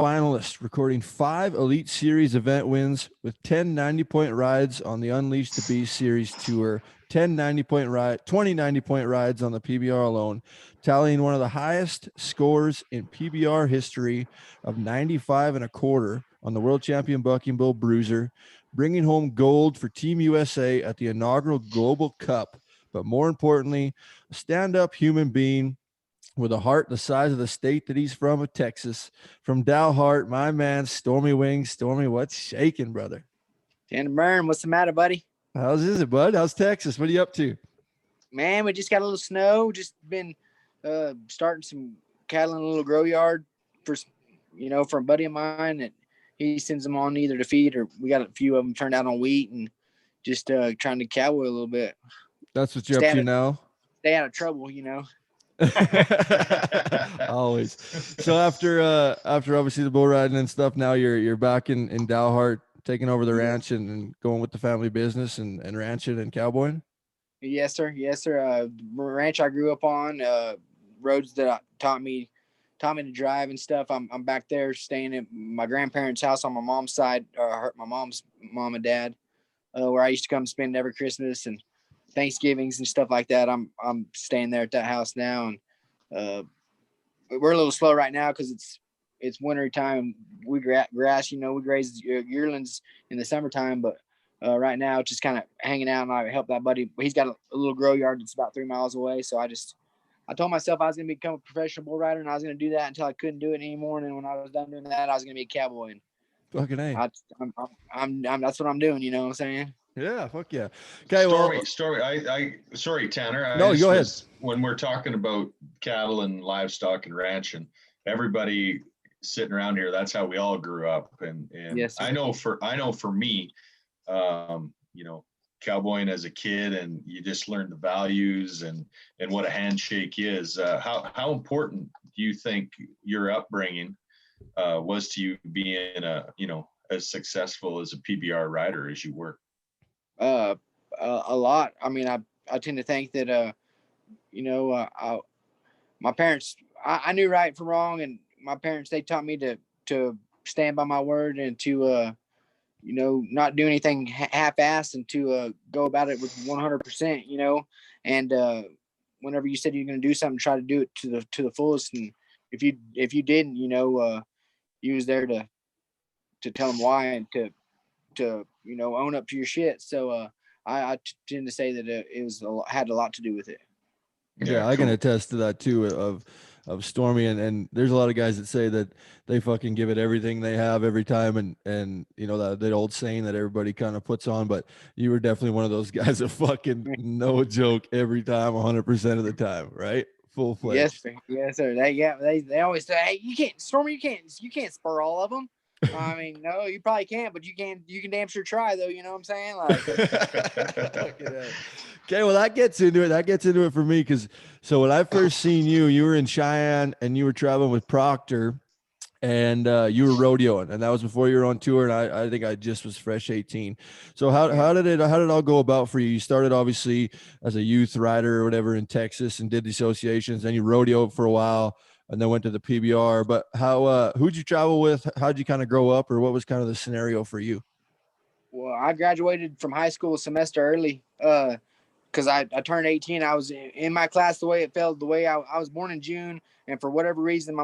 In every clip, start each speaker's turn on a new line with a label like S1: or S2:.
S1: finalist, recording 5 Elite Series event wins with 10 90-point rides on the Unleash the Beast Series Tour, 20 90-point rides on the PBR alone, tallying one of the highest scores in PBR history of 95 and a quarter on the world champion Bucking Bull Bruiser, bringing home gold for Team USA at the inaugural Global Cup. But more importantly, a stand-up human being with a heart the size of the state that he's from, of Texas. From Dalhart, my man, Stormy Wing. Stormy, what's shaking, brother?
S2: Tanner Byrne, what's the matter, buddy?
S1: How's it, bud? How's Texas? What are you up to?
S2: Man, we just got a little snow. Just been starting some cattle in a little grow yard for a buddy of mine that he sends them on either to feed or we got a few of them turned out on wheat and just trying to cowboy a little bit.
S1: That's what you're up to now?
S2: Stay out of trouble,
S1: Always. So after obviously the bull riding and stuff, now you're back in Dalhart, taking over the ranch and going with the family business and ranching and cowboying.
S2: Yes, sir. Ranch I grew up on, roads that taught me to drive and stuff. I'm back there staying at my grandparents' house on my mom's side, my mom's mom and dad, where I used to come spend every Christmas and Thanksgivings and stuff like that. I'm staying there at that house now, and we're a little slow right now because it's winter time. We grass, we graze yearlings in the summertime, but right now just kind of hanging out, and I help that buddy. He's got a little grow yard that's about 3 miles away, so I told myself I was going to become a professional bull rider, and I was going to do that until I couldn't do it anymore. And then when I was done doing that, I was going to be a cowboy. And
S1: fucking A.
S2: I'm that's what I'm doing. You know what I'm saying?
S1: Yeah, fuck yeah. Okay,
S3: Story. Sorry, Tanner.
S1: No, go ahead.
S3: When we're talking about cattle and livestock and ranching, everybody sitting around here, that's how we all grew up. And
S2: yes,
S3: I know for me, cowboying as a kid, and you just learn the values and what a handshake is. How important do you think your upbringing was to you being as successful as a PBR rider as you were?
S2: A lot. I mean, I tend to think that my parents, I knew right from wrong, and my parents, they taught me to stand by my word and to not do anything half-assed and to go about it with 100%, and whenever you said you're going to do something, try to do it to the fullest. And if you didn't, you was there to tell them why and to own up to your shit. So I tend to say that it had a lot to do with it.
S1: Yeah, I can attest to that too of Stormy, and there's a lot of guys that say that they fucking give it everything they have every time, and that old saying that everybody kind of puts on, but you were definitely one of those guys that fucking no joke every time, 100% of the time, right? Full fledged.
S2: Yes, sir. They always say, hey, you can't, Stormy, you can't spur all of them. I mean, no, you probably can't, but you can damn sure try though. You know what I'm saying? Like,
S1: okay, well that gets into it for me, because so when I first seen you were in Cheyenne and you were traveling with Proctor, and you were rodeoing, and that was before you were on tour, and I think I just was fresh 18. So how did it all go about for you? You started obviously as a youth rider or whatever in Texas and did the associations, then you rodeoed for a while and then went to the PBR. But who'd you travel with? How'd you kind of grow up, or what was kind of the scenario for you?
S2: Well, I graduated from high school a semester early because I turned 18. I was in my class the way it fell. The way I was born in June, and for whatever reason, my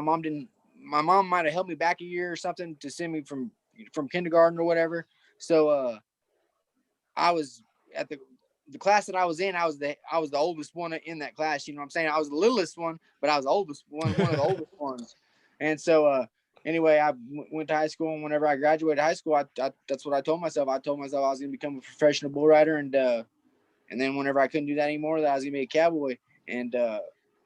S2: mom might have held me back a year or something to send me from kindergarten or whatever. So I was at the class that I was in. I was the oldest one in that class. You know what I'm saying? I was the littlest one, but I was the oldest one of the oldest ones. And so anyway, I went to high school, and whenever I graduated high school, I that's what I told myself. I told myself I was going to become a professional bull rider, and then whenever I couldn't do that anymore, that I was going to be a cowboy. And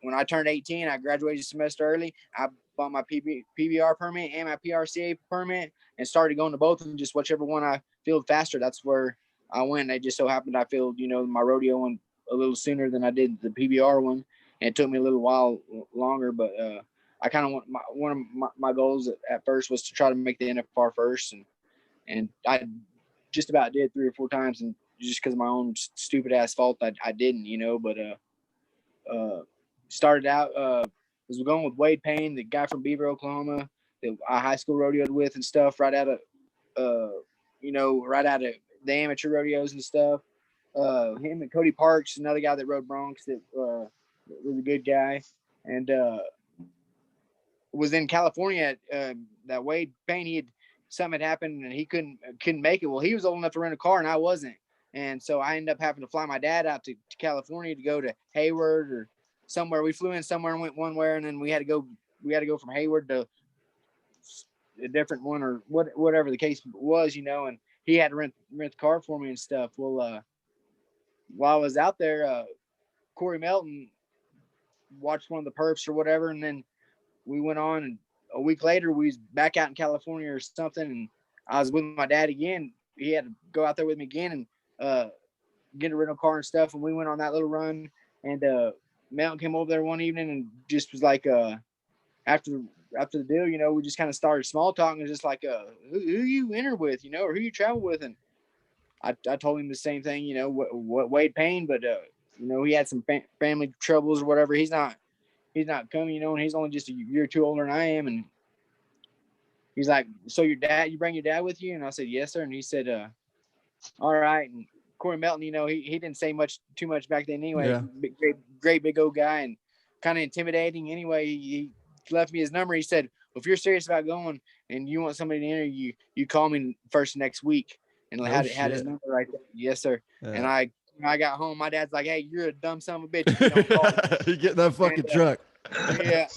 S2: when I turned 18, I graduated a semester early. I bought my PBR permit and my PRCA permit and started going to both of them, just whichever one I filled faster. That's where I went. It just so happened I filled, my rodeo one a little sooner than I did the PBR one. And it took me a little while longer, but I kind of one of my goals at first was to try to make the NFR first. And I just about did 3 or 4 times. And just because of my own stupid ass fault, I didn't, but started out, was going with Wade Payne, the guy from Beaver, Oklahoma. that I high school rodeoed with and stuff, right out of right out of the amateur rodeos and stuff. Him and Cody Parks, another guy that rode Bronx that was a good guy, and was in California. That Wade Payne, something had happened and he couldn't make it. Well, he was old enough to rent a car and I wasn't, and so I ended up having to fly my dad out to California to go to Hayward or somewhere. We flew in somewhere and went one way, and then we had to go from Hayward to a different one or whatever the case was, and he had to rent the car for me and stuff. Well, while I was out there, Corey Melton watched one of the perfs or whatever, and then we went on, and a week later we was back out in California or something, and I was with my dad again. He had to go out there with me again and get a rental car and stuff, and we went on that little run. And Melton came over there one evening and just was like, after the deal, we just kind of started small talking, just like, who you enter with, or who you travel with. And I told him the same thing, what Wade Payne, but he had some family troubles or whatever. He's not coming, and he's only just a year or two older than I am. And he's like, so you bring your dad with you? And I said, yes, sir. And he said, all right. And Corey Melton, he didn't say too much back then anyway. Yeah. Great big old guy and kind of intimidating. Anyway, he left me his number. He said, well, if you're serious about going and you want somebody to interview you call me first next week. And had his number right there. Yes, sir. Yeah. And I got home. My dad's like, hey, you're a dumb son of a bitch. You don't call me.
S1: You get that fucking truck.
S2: Yeah.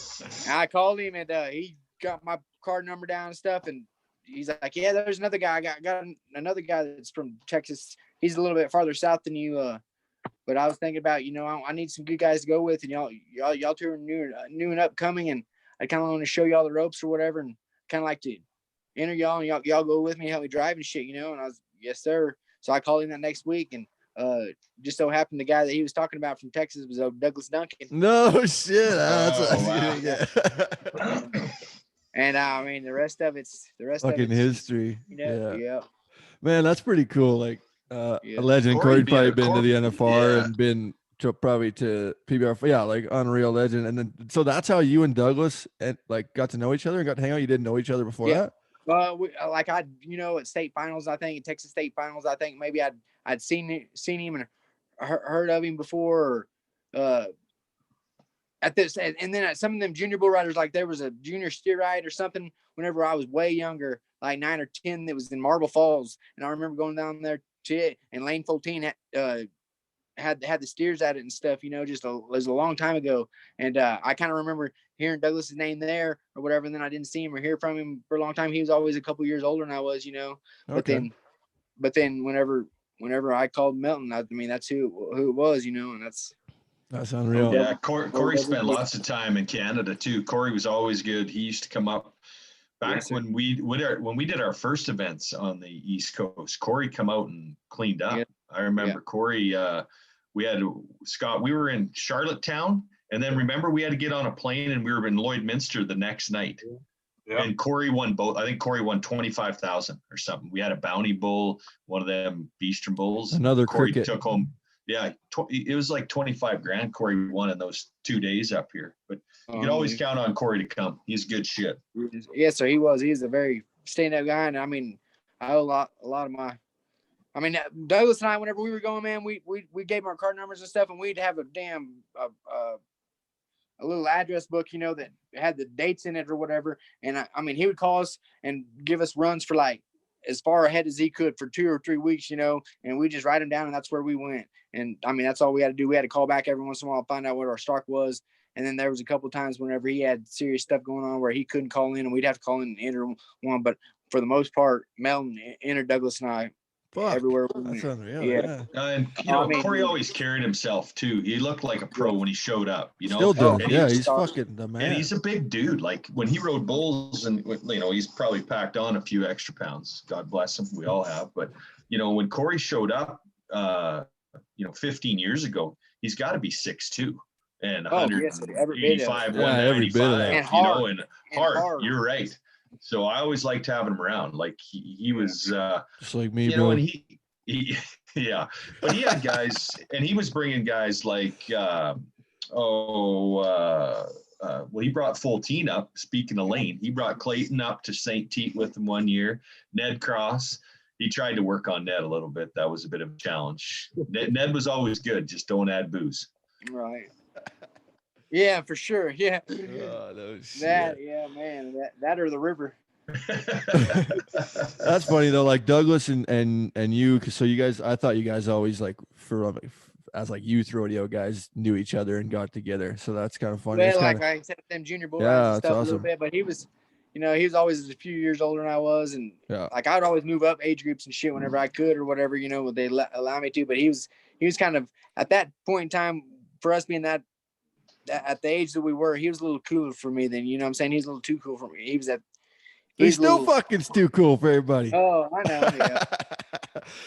S2: And I called him, and he got my card number down and stuff. And he's like, yeah, there's another guy. I got another guy that's from Texas. He's a little bit farther south than you. But I was thinking about, I need some good guys to go with, and y'all two are new and upcoming, and I kind of want to show y'all the ropes or whatever, and kind of like to enter y'all, and y'all go with me, help me drive and shit, And I was, yes, sir. So I called him that next week, and just so happened the guy that he was talking about from Texas was Douglas Duncan.
S1: No shit.
S2: And I mean, the rest
S1: fucking history.
S2: Yeah.
S1: Man, that's pretty cool. Like a legend. Corey'd probably been to the NFR and been probably to PBR. Yeah, like unreal legend. And then so that's how you and Douglas got to know each other and got to hang out. You didn't know each other before that?
S2: At state finals, I think, Texas state finals, I think maybe I'd seen him and heard of him before, at this, and then at some of them junior bull riders, like there was a junior steer ride or something whenever I was way younger, like 9 or 10, that was in Marble Falls, and I remember going down there to it, and Lane 14 had the steers at it and stuff, it was a long time ago. And I kind of remember hearing Douglas's name there or whatever, and then I didn't see him or hear from him for a long time. He was always a couple years older than I was,
S1: Okay.
S2: But then whenever I called Melton, I mean, that's who it was, and
S1: that's unreal.
S3: Yeah, Corey spent lots of time in Canada too. Corey was always good. He used to come up back when we did our first events on the East Coast. Corey come out and cleaned up. Yeah. I remember Corey. We had Scott. We were in Charlottetown, and then remember we had to get on a plane, and we were in Lloydminster the next night. Yeah. And Corey won both. I think Corey won 25,000 or something. We had a bounty bull, one of them Beastern bulls.
S1: Another
S3: Corey
S1: cricket.
S3: took home. Yeah, it was like 25 grand Corey won in those 2 days up here. But you can always count on Corey to come. He's good shit.
S2: Yes, sir. He was. He's a very stand-up guy, and I mean, I owe a lot of my. I mean, Douglas and I, whenever we were going, man, we gave him our card numbers and stuff, and we'd have a damn a little address book, that had the dates in it or whatever. And I mean, he would call us and give us runs for like as far ahead as he could for 2 or 3 weeks, and we just write them down, and that's where we went. And I mean, that's all we had to do. We had to call back every once in a while, find out what our stock was. And then there was a couple of times whenever he had serious stuff going on where he couldn't call in, and we'd have to call in and enter one. But for the most part, Melton entered Douglas and I everywhere.
S1: That's unreal.
S2: Yeah.
S3: And Corey always carried himself too. He looked like a pro when he showed up.
S1: Still does. Yeah, he's fucking the man.
S3: And he's a big dude. Like when he rode bulls, and he's probably packed on a few extra pounds. God bless him. We all have. But when Corey showed up, 15 years ago, he's got to be 6'2" and 185, 195.
S2: And hard.
S3: And hard. You're right. So I always liked having him around. Like he was
S1: just like me, bro.
S3: And he yeah, but he had guys, and he was bringing guys like he brought Fultine up. Speaking of Lane, he brought Clayton up to St. Tite with him one year. Ned Cross. He tried to work on Ned a little bit. That was a bit of a challenge. Ned was always good. Just don't add booze.
S2: Right. Yeah, for sure. Yeah.
S1: That,
S2: yeah, man. That or the river.
S1: That's funny though. Like Douglas and you, so you guys, I thought you guys always like as like youth rodeo guys knew each other and got together. So that's kind of funny.
S2: Well, like I said, them junior bull rides and stuff a little bit, but he was always a few years older than I was, and like I'd always move up age groups and shit whenever I could or whatever, they allow me to. But he was kind of at that point in time, for us being that at the age that we were, he was a little cooler for me than, you know what I'm saying? He's a little too cool for me. He's
S1: still fucking too cool for everybody.
S2: Oh, I know. Yeah.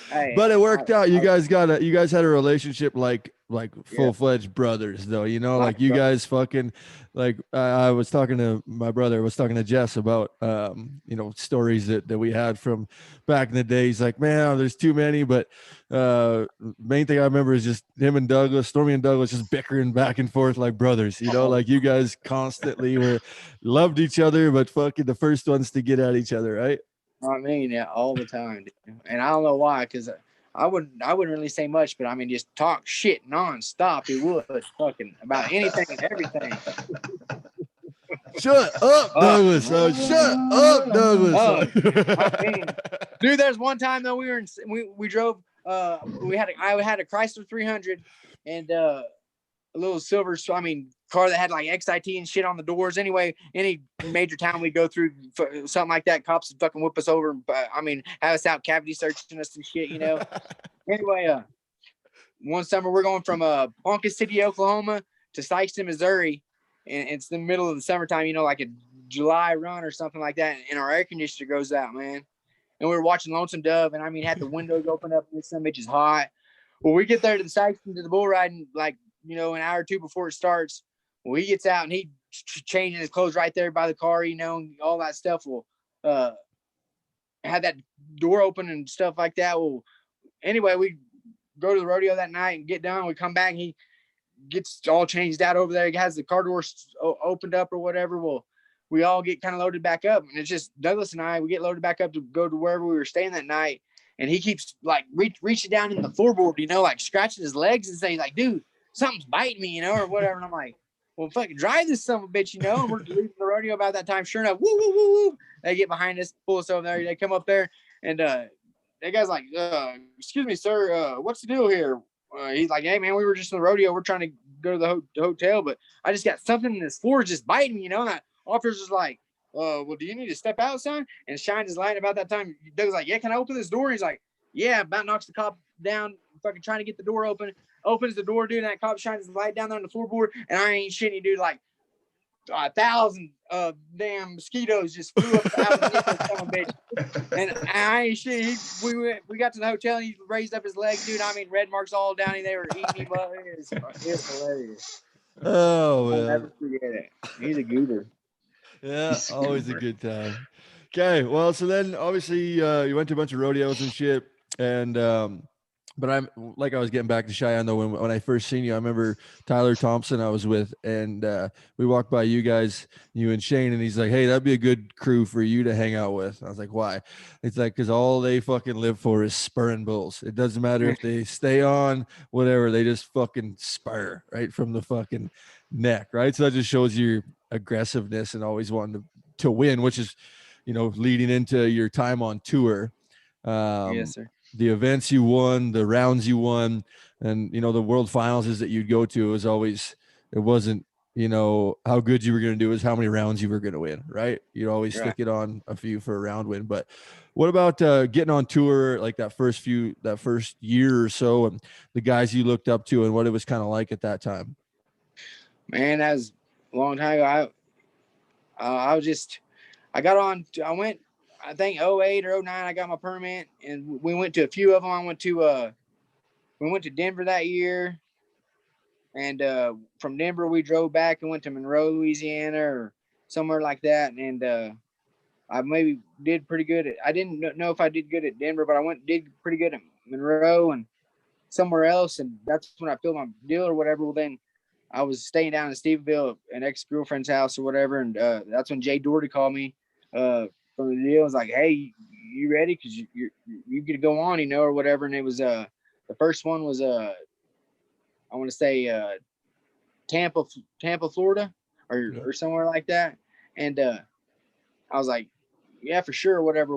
S2: Hey,
S1: but it worked out. You guys had a relationship like full-fledged brothers though, like you guys fucking, like I was talking to my brother, was talking to Jess about stories that we had from back in the day. He's like, man, there's too many, but main thing I remember is just him and Douglas, Stormy and Douglas, just bickering back and forth like brothers, like you guys constantly loved each other, but fucking the first ones to get at each other, right?
S2: I mean, yeah, all the time, dude. And I don't know why, because I wouldn't really say much, but I mean, just talk shit nonstop. He would fucking about anything and everything.
S1: Shut up, Douglas. Shut up, Douglas.
S2: I mean, dude, there's one time though we drove. I had a Chrysler 300 and a little silver. So I mean, car that had like XIT and shit on the doors. Anyway, any major town we go through, something like that, cops would fucking whip us over. I mean, have us out cavity searching us and shit, Anyway, one summer we're going from Ponca City, Oklahoma to Sykeston, Missouri, and it's the middle of the summertime, like a July run or something like that, and our air conditioner goes out, man. And we were watching Lonesome Dove, and I mean, had the windows open up, and this some bitch is hot. Well, we get there to the Sykeston to the bull riding, like, an hour or two before it starts. Well, he gets out and he changing his clothes right there by the car, and all that stuff. Will had that door open and stuff like that. Well, anyway, we go to the rodeo that night and get done. We come back and he gets all changed out over there. He has the car doors opened up or whatever. Well, we all get kind of loaded back up, and it's just Douglas and I. We get loaded back up to go to wherever we were staying that night, and he keeps like reaching down in the floorboard, like scratching his legs and saying like, "Dude, something's biting me," or whatever. And I'm like, well, fucking drive this son of a bitch, and we're leaving the rodeo about that time. Sure enough, woo, woo, woo, woo. They get behind us, pull us over there. They come up there, and that guy's like, excuse me, sir, what's the deal here? He's like, hey, man, we were just in the rodeo. We're trying to go to the hotel, but I just got something in this floor just biting me, And that officer's like, well, do you need to step out, son? And shines his light. About that time, Doug's like, yeah, can I open this door? And he's like, yeah, about knocks the cop down, fucking trying to get the door open. Opens the door, dude, and that cop shines his light down there on the floorboard, and I ain't shitting, dude, like 1,000 damn mosquitoes just flew up out of the bitch. And I ain't shitting. We got to the hotel, and he raised up his legs, dude. I mean, red marks all down, and they were eating him up. It was hilarious.
S1: Oh, man.
S2: I'll never forget it. He's a goober.
S1: Yeah, always a good time. Okay, well, so then obviously you went to a bunch of rodeos and shit, and but I'm like, I was getting back to Cheyenne though. When I first seen you, I remember Tyler Thompson I was with, and we walked by you guys, you and Shane, and he's like, hey, that'd be a good crew for you to hang out with. I was like, why? It's like, because all they fucking live for is spurring bulls. It doesn't matter if they stay on, whatever, they just fucking spur right from the fucking neck, right? So that just shows your aggressiveness and always wanting to win, which is, leading into your time on tour.
S2: Yes, sir.
S1: The events you won, the rounds you won, and the world finals that you'd go to, it wasn't how good you were going to do, is how many rounds you were going to win, right? You'd always stick it on a few for a round win. But what about getting on tour, like that first year or so, and the guys you looked up to and what it was kind of like at that time?
S2: Man, that was a long time ago. I got on, I went, I think 08 or 09, I got my permit, and we went to a few of them. We went to Denver that year, and from Denver we drove back and went to Monroe, Louisiana, or somewhere like that. And I maybe did pretty good I didn't know if I did good at Denver, but I did pretty good at Monroe and somewhere else, and that's when I filled my deal or whatever. Well, then I was staying down in Stephenville, an ex-girlfriend's house or whatever, and that's when Jay Doherty called me from the deal. I was like, "Hey, you ready? Because you get to go on, or whatever." And it was the first one was I want to say Tampa, Florida, or somewhere like that. And I was like, "Yeah, for sure, whatever."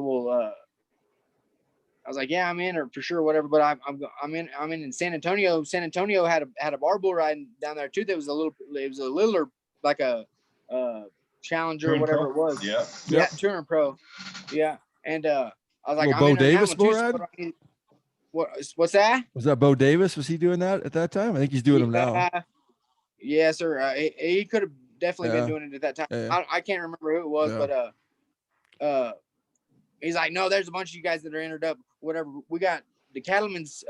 S2: I was like, "Yeah, I'm in, or for sure, whatever." But I'm in San Antonio. San Antonio had a bar bull riding down there too. That was a littler, like a Challenger
S3: Touring
S2: or whatever
S3: Pro?
S2: it was.
S3: Yeah.
S2: Yeah, Touring Pro. Yeah, and I was like,
S1: Little
S2: "I'm
S1: Bo
S2: in on that
S1: Davis
S2: one
S1: bull
S2: too." So
S1: ride?
S2: what's that?
S1: Was that Bo Davis? Was he doing that at that time? I think he's doing them now.
S2: Yes, sir. He could have definitely been doing it at that time.
S1: Yeah.
S2: I can't remember who it was, but he's like, "No, there's a bunch of you guys that are entered up. Whatever. We got the Cattlemen's,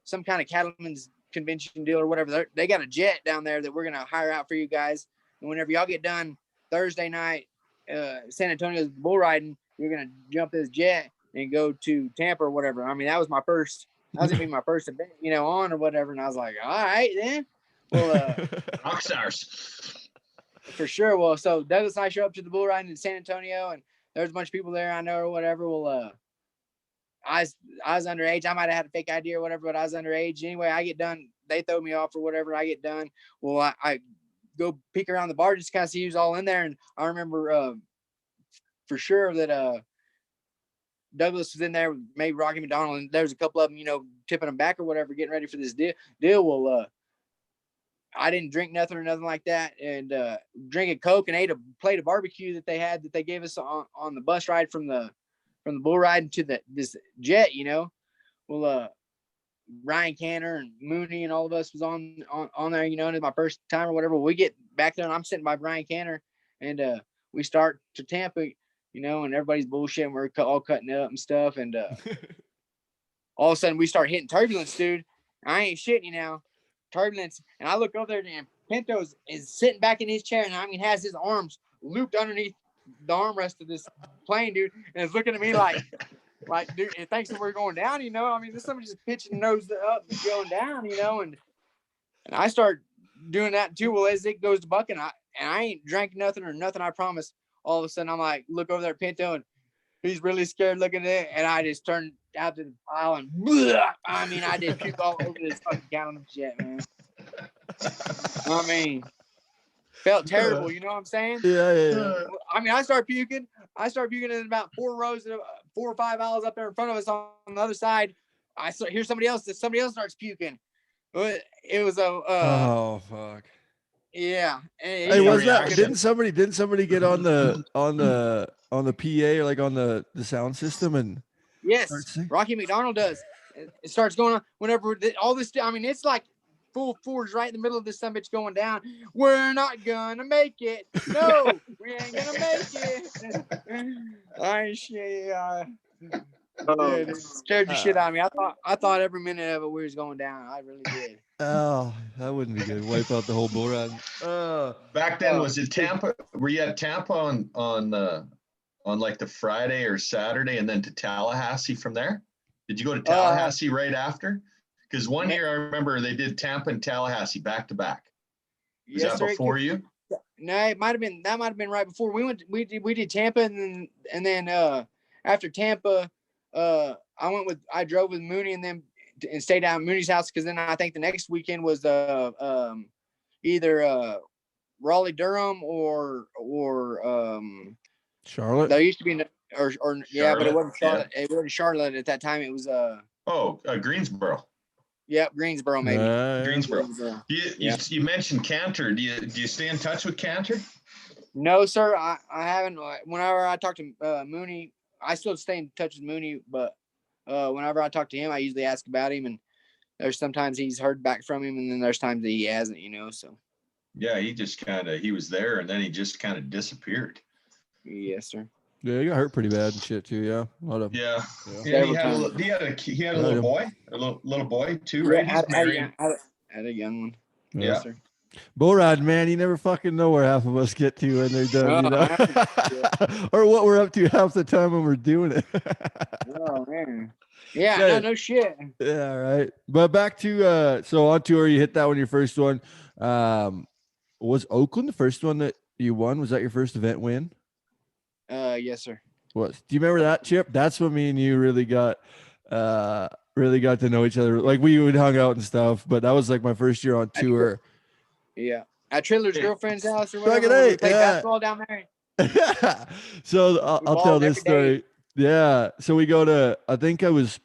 S2: some kind of Cattlemen's convention deal or whatever. They got a jet down there that we're gonna hire out for you guys. And whenever y'all get done Thursday night, San Antonio's bull riding, you're gonna jump this jet and go to Tampa or whatever." I mean, that was my first. That was gonna be my first event, on or whatever. And I was like, "All right, then." Well,
S3: Rockstars.
S2: for sure. Well, so Douglas and I show up to the bull riding in San Antonio, and there's a bunch of people there I know or whatever. Well, I was underage. I might have had a fake ID or whatever, but I was underage. Anyway, I get done. They throw me off or whatever. I get done. Well, I go peek around the bar just to kind of see who's all in there. And I remember for sure that Douglas was in there with maybe Rocky McDonald, and there was a couple of them, tipping them back or whatever, getting ready for this deal. Well, I didn't drink nothing or nothing like that, and drink a Coke and ate a plate of barbecue that they gave us on the bus ride from the bull riding to this jet, Well, Ryan Canner and Mooney and all of us was on there, and it's my first time or whatever. We get back there and I'm sitting by Brian Canner, and we start to Tampa, and everybody's bullshitting. We're all cutting up and stuff, and all of a sudden we start hitting turbulence, dude. I ain't shitting you now. Turbulence, and I look over there and Pinto is sitting back in his chair, and has his arms looped underneath the armrest of this plane, dude, and is looking at me like, dude, it thinks that we're going down, this somebody just pitching nose up and going down, and I start doing that too. Well, as it goes to bucking, I ain't drank nothing or nothing, I promise. All of a sudden, I'm like, look over there at Pinto, and he's really scared looking at it, and I just turned out to the aisle and I did puke all over this fucking gallon shit, man. Felt terrible, you know what I'm saying?
S1: Yeah.
S2: I start puking. In about 4 or 5 aisles up there in front of us on the other side. I hear somebody else starts puking. It was
S1: oh fuck.
S2: Yeah.
S1: Hey, was that? Didn't somebody get on the PA or like on the sound system and?
S2: Yes, Rocky McDonald does. It starts going on whenever all this. It's like full force right in the middle of this son bitch going down. We're not gonna make it. No, we ain't gonna make it. It scared the shit out of me. I thought every minute of it we was going down. I really did.
S1: Oh, that wouldn't be good. Wipe out the whole bull ride.
S3: Back then, was it Tampa? Were you at Tampa on like the Friday or Saturday, and then to Tallahassee from there? Did you go to Tallahassee right after? Because one year I remember they did Tampa and Tallahassee back to back. Was that before you?
S2: No, it might have been right before we did Tampa, and then after Tampa, I drove with Mooney and stayed down at Mooney's house, because then I think the next weekend was either Raleigh Durham or
S1: Charlotte.
S2: There used to be or yeah, but it wasn't Charlotte.
S3: Yeah.
S2: It wasn't Charlotte at that time. It was
S3: Greensboro.
S2: Yep, Greensboro maybe.
S3: Greensboro. You mentioned Cantor. Do you stay in touch with Cantor?
S2: No, sir. I haven't. Whenever I talk to Mooney, I still stay in touch with Mooney, but whenever I talk to him, I usually ask about him, and there's sometimes he's heard back from him, and then there's times that he hasn't. So.
S3: Yeah, he was there, and then he just kind of disappeared.
S2: Yes, sir.
S1: Yeah, he got hurt pretty bad and shit too. Yeah, a lot of.
S3: Yeah. He had a little boy, little boy too, right? He's married.
S2: Had a young one.
S3: Yeah.
S2: Yes, sir.
S1: Bull ride, man, you never fucking know where half of us get to when they're done, or what we're up to half the time when we're doing it.
S2: Oh man. Yeah, no shit.
S1: Yeah, right. But back to so on tour, you hit that one, your first one. Was Oakland the first one that you won? Was that your first event win?
S2: Yes, sir.
S1: Do you remember that, Chip? That's when me and you really got to know each other. Like we would hung out and stuff, but that was like my first year on tour.
S2: Yeah. At Triller's girlfriend's house or
S1: Fucking
S2: whatever. We
S1: A,
S2: played
S1: yeah.
S2: basketball down there.
S1: So I'll tell this
S2: every day.
S1: story. Yeah. So we go to, I think it was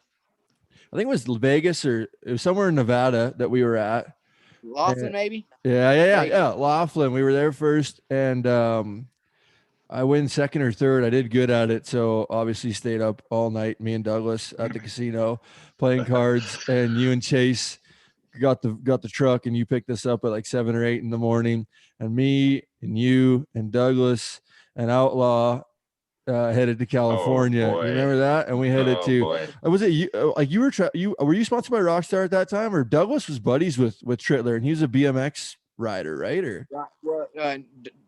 S1: Vegas, or it was somewhere in Nevada that we were at.
S2: Laughlin, maybe?
S1: Yeah. Laughlin. We were there first, and I win second or third. I did good at it, so obviously stayed up all night. Me and Douglas at the casino playing cards, and you and Chase got the truck, and you picked us up at like 7 or 8 in the morning. And me and you and Douglas and Outlaw headed to California. You remember that? And we headed was it you? Like you were you sponsored by Rockstar at that time, or Douglas was buddies with Trittler, and he was a BMX rider, right? Or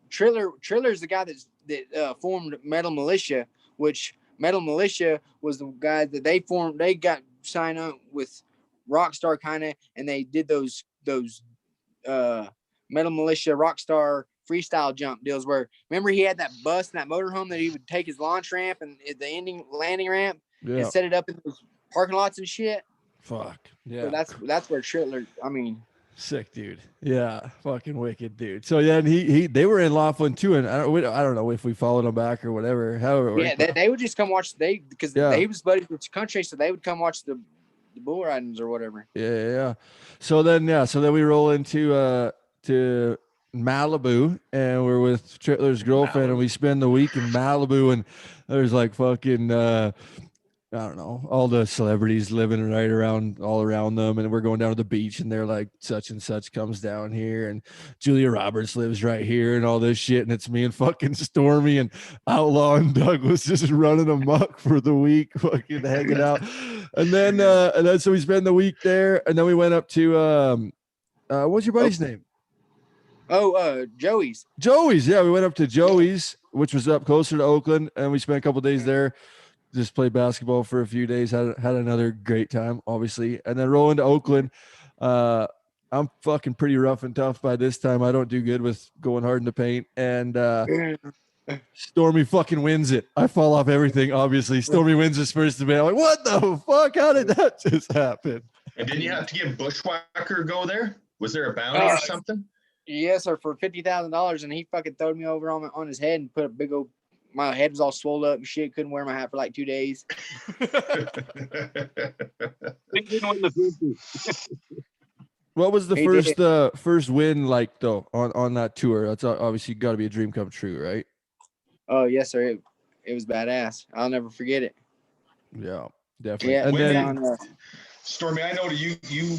S2: Triller's the guy that formed Metal Militia, which Metal Militia was the guy that they formed. They got signed up with Rockstar kind of, and they did those Metal Militia Rockstar freestyle jump deals where, remember, he had that bus and that motorhome that he would take his launch ramp and the landing ramp and set it up in those parking lots and shit.
S1: Fuck yeah.
S2: So that's where Trittler, I mean,
S1: sick dude. Yeah, fucking wicked dude. So yeah, and they were in Laughlin too, and I don't know if we followed them back or whatever. However,
S2: they would just come watch because he was buddies with Country, so they would come watch the bull ridings or whatever.
S1: Yeah. So then we roll into to Malibu, and we're with Trittler's girlfriend, and we spend the week in Malibu, and there's like fucking I don't know, all the celebrities living all around them, and we're going down to the beach, and they're like, such and such comes down here, and Julia Roberts lives right here, and all this shit, and it's me and fucking Stormy and Outlaw and Douglas just running amok for the week, fucking hanging out, and then so we spend the week there, and then we went up to what's your buddy's name?
S2: Joey's.
S1: Yeah, we went up to Joey's, which was up closer to Oakland, and we spent a couple days there. Just played basketball for a few days, had another great time, obviously. And then rolling to Oakland. I'm fucking pretty rough and tough by this time. I don't do good with going hard in the paint. And Stormy fucking wins it. I fall off everything, obviously. Stormy wins his first event. I'm like, what the fuck? How did that just happen?
S3: And didn't you have to get Bushwhacker go there? Was there a bounty or something?
S2: Yes, sir, for $50,000, and he fucking threw me over on his head and put a big old. My head was all swollen up and shit. Couldn't wear my hat for like 2 days.
S1: What was the first win like though on that tour? That's obviously got to be a dream come true, right?
S2: Oh yes, sir. It was badass. I'll never forget it.
S1: Yeah, definitely.
S2: Yeah,
S1: and then
S3: Stormy, I know you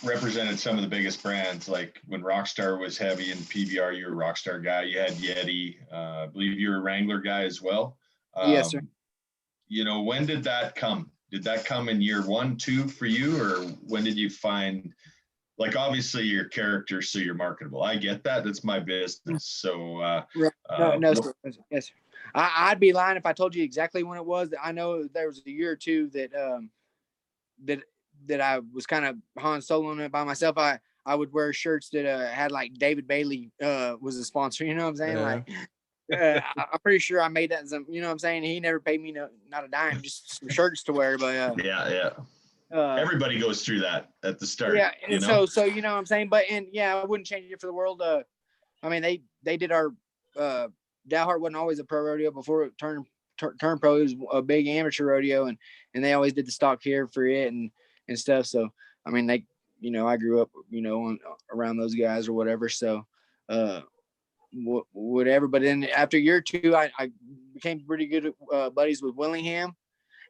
S3: represented some of the biggest brands, like when Rockstar was heavy in PBR, you were a Rockstar guy. You had Yeti. I believe you're a Wrangler guy as well.
S2: Yes, sir.
S3: You know, when did that come? Did that come in year 1, 2 for you, or when did you find, like, obviously your character, so you're marketable. I get that. That's my business. So
S2: no, sir. Yes, sir. I'd be lying if I told you exactly when it was. I know there was a year or two that I was kind of Han Soloing it by myself. I would wear shirts that had like David Bailey was a sponsor. You know what I'm saying?
S1: Yeah.
S2: Like, I'm pretty sure I made that. You know what I'm saying? He never paid me not a dime, just some shirts to wear. But
S3: yeah. Everybody goes through that at the start.
S2: Yeah, and so you know what I'm saying. But I wouldn't change it for the world. I mean, they did our Dalhart wasn't always a pro rodeo before it turned pro. It was a big amateur rodeo, and they always did the stock here for it and stuff. So I mean, I grew up around those guys or whatever. So whatever. But then after year 2, I became pretty good buddies with Willingham,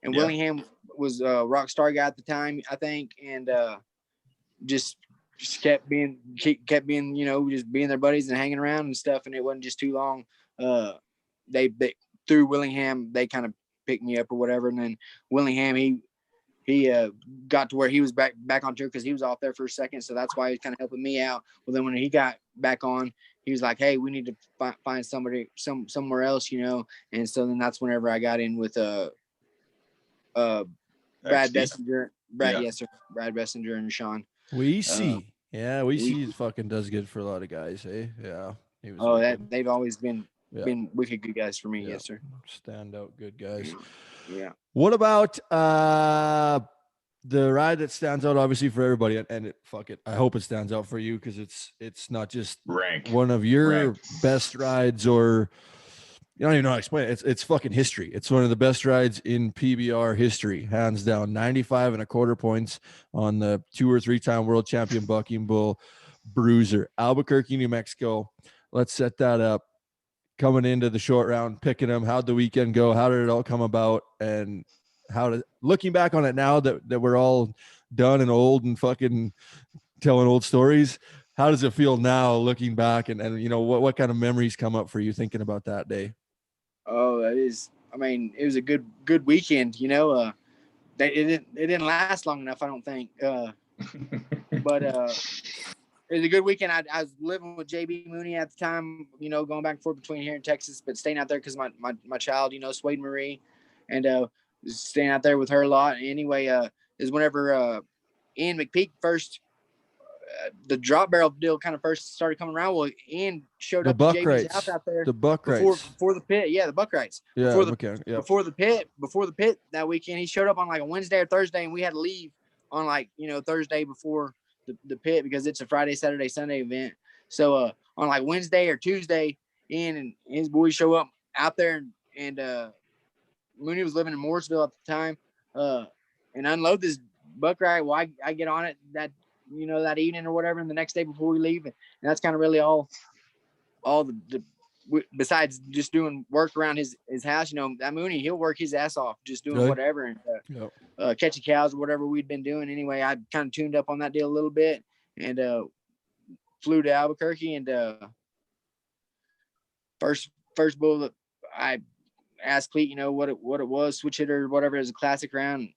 S2: and Willingham was a Rockstar guy at the time, I think, and just kept being just being their buddies and hanging around and stuff. And it wasn't just too long. They through Willingham, they kind of picked me up or whatever. And then Willingham, he got to where he was back on tour because he was off there for a second. So that's why he was kind of helping me out. Well, then when he got back on, he was like, hey, we need to find somebody somewhere else, And so then that's whenever I got in with Brad Bessinger. Yes, sir. Brad Bessinger and Sean.
S1: We see. Yeah, we see he fucking does good for a lot of guys, eh? Yeah. He was
S2: they've always been
S1: yeah.
S2: wicked good guys for me.
S1: Yeah.
S2: Yes, sir.
S1: Stand out good guys.
S2: Yeah.
S1: What about the ride that stands out obviously for everybody, and fuck it, I hope it stands out for you because it's not just one of your best rides, or you don't even know how to explain it. It's fucking history. It's one of the best rides in PBR history, hands down. 95 and a quarter points on the 2 or 3-time world champion Bucking Bull Bruiser, Albuquerque, New Mexico. Let's set that up. Coming into the short round, picking them. How'd the weekend go? How did it all come about? And looking back on it now that we're all done and old and fucking telling old stories, how does it feel now looking back, and you know, what kind of memories come up for you thinking about that day?
S2: Oh, it was a good weekend, you know. It didn't last long enough, I don't think. But it was a good weekend. I was living with JB Mooney at the time, you know, going back and forth between here and Texas, but staying out there because my child, you know, Swade Marie, and staying out there with her a lot. Anyway, is whenever Ian McPeak first, the drop barrel deal kind of first started coming around. Well, Ian showed up at JB's house out there.
S1: The
S2: before the pit. Yeah, the Buckrights.
S1: Yeah,
S2: before the pit that weekend, he showed up on like a Wednesday or Thursday, and we had to leave on like, you know, Thursday before the pit because it's a Friday, Saturday, Sunday event. So on like Wednesday or Tuesday, Ian and his boys show up out there, and Mooney was living in Mooresville at the time, and unload this Buckright. Well, I get on it that, you know, that evening or whatever, and the next day before we leave, and that's kind of really all the besides just doing work around his house. You know, that Mooney, he'll work his ass off just doing whatever, and catching cows or whatever we'd been doing. Anyway, I kind of tuned up on that deal a little bit, and flew to Albuquerque, and first bull that I asked Cleet, you know, what it was, switch it or whatever, as a classic round.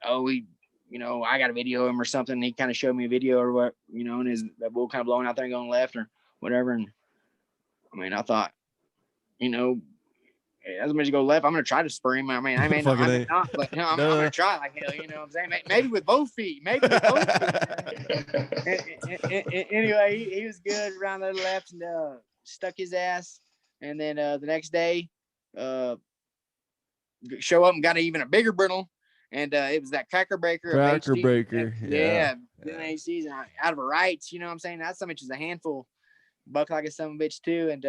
S2: Oh, you know, I got a video of him or something. He kind of showed me a video or what, you know, and that bull kind of blowing out there and going left or whatever. And I mean, I thought, you know, as much as go left, I'm going to try to spur him. I mean, I may not, but you know, I'm going to try like hell, you know what I'm saying? Maybe with both feet, Anyway, he was good around the left and stuck his ass. And then the next day, show up and got even a bigger brindle. And it was that Cracker Breaker. Yeah. ACs out of a rights, you know what I'm saying? That son bitch is a handful. Buck like a son of a bitch too, and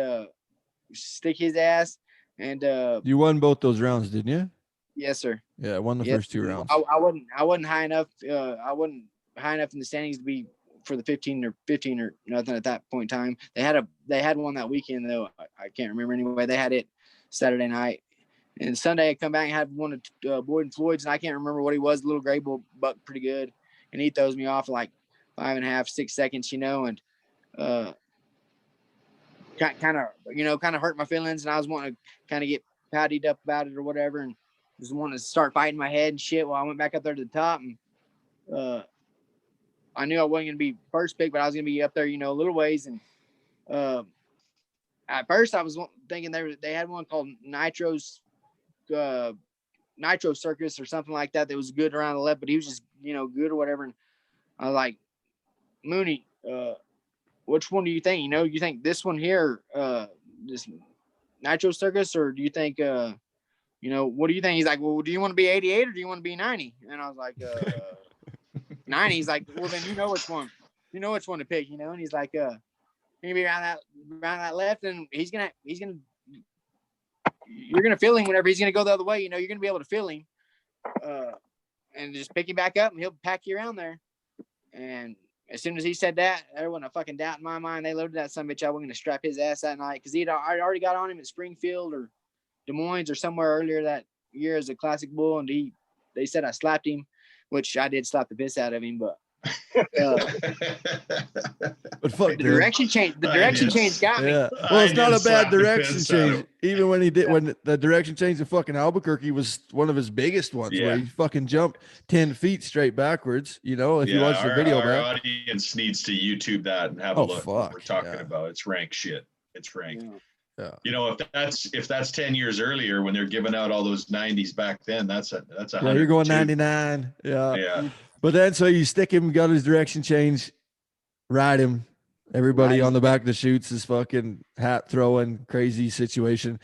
S2: stick his ass. And
S1: you won both those rounds, didn't you?
S2: Yes, sir.
S1: Yeah, I won the first 2 rounds.
S2: I wasn't high enough. I wasn't high enough in the standings to be for the 15 or nothing at that point in time. They had one that weekend though. I can't remember anyway. They had it Saturday night. And Sunday I come back and had one of Boyd and Floyd's, and I can't remember what he was, a little gray bull buck, pretty good. And he throws me off like 5.5, 6 seconds, you know, and kind of hurt my feelings. And I was wanting to kind of get patted up about it or whatever, and just wanting to start fighting my head and shit. Well, I went back up there to the top, and I knew I wasn't going to be first pick, but I was going to be up there, you know, a little ways. And at first I was thinking they had one called Nitro Circus or something like that was good around the left, but he was just, you know, good or whatever. And I was like, Mooney, which one do you think? You know, you think this one here, this Nitro Circus, or do you think, you know, what do you think? He's like, well, do you want to be 88 or do you want to be 90? And I was like, 90. He's like, well, then you know which one to pick, you know. And he's like, he's gonna be around that left, and you're going to feel him whenever he's going to go the other way. You know, you're going to be able to feel him and just pick him back up, and he'll pack you around there. And as soon as he said that, there wasn't a fucking doubt in my mind. They loaded that son of a bitch. I was going to strap his ass that night because I already got on him at Springfield or Des Moines or somewhere earlier that year as a classic bull. And they said I slapped him, which I did slap the piss out of him, but
S1: but fuck,
S2: the direction change got me.
S1: Yeah. Well, it's not a bad direction change. Even when the direction change in fucking Albuquerque was one of his biggest ones, where he fucking jumped 10 feet straight backwards. You know, if you watch the video
S3: our
S1: back.
S3: Audience needs to YouTube that and have a look.
S1: Fuck,
S3: what we're talking about. It's rank shit. It's rank.
S1: Yeah.
S3: You know, if that's 10 years earlier when they're giving out all those 90s back then, that's a
S1: you're going 99. Yeah. But then, so you stick him, got his direction change. ride him. Everybody
S2: Ride
S1: on the back of the chutes is fucking hat throwing, crazy situation.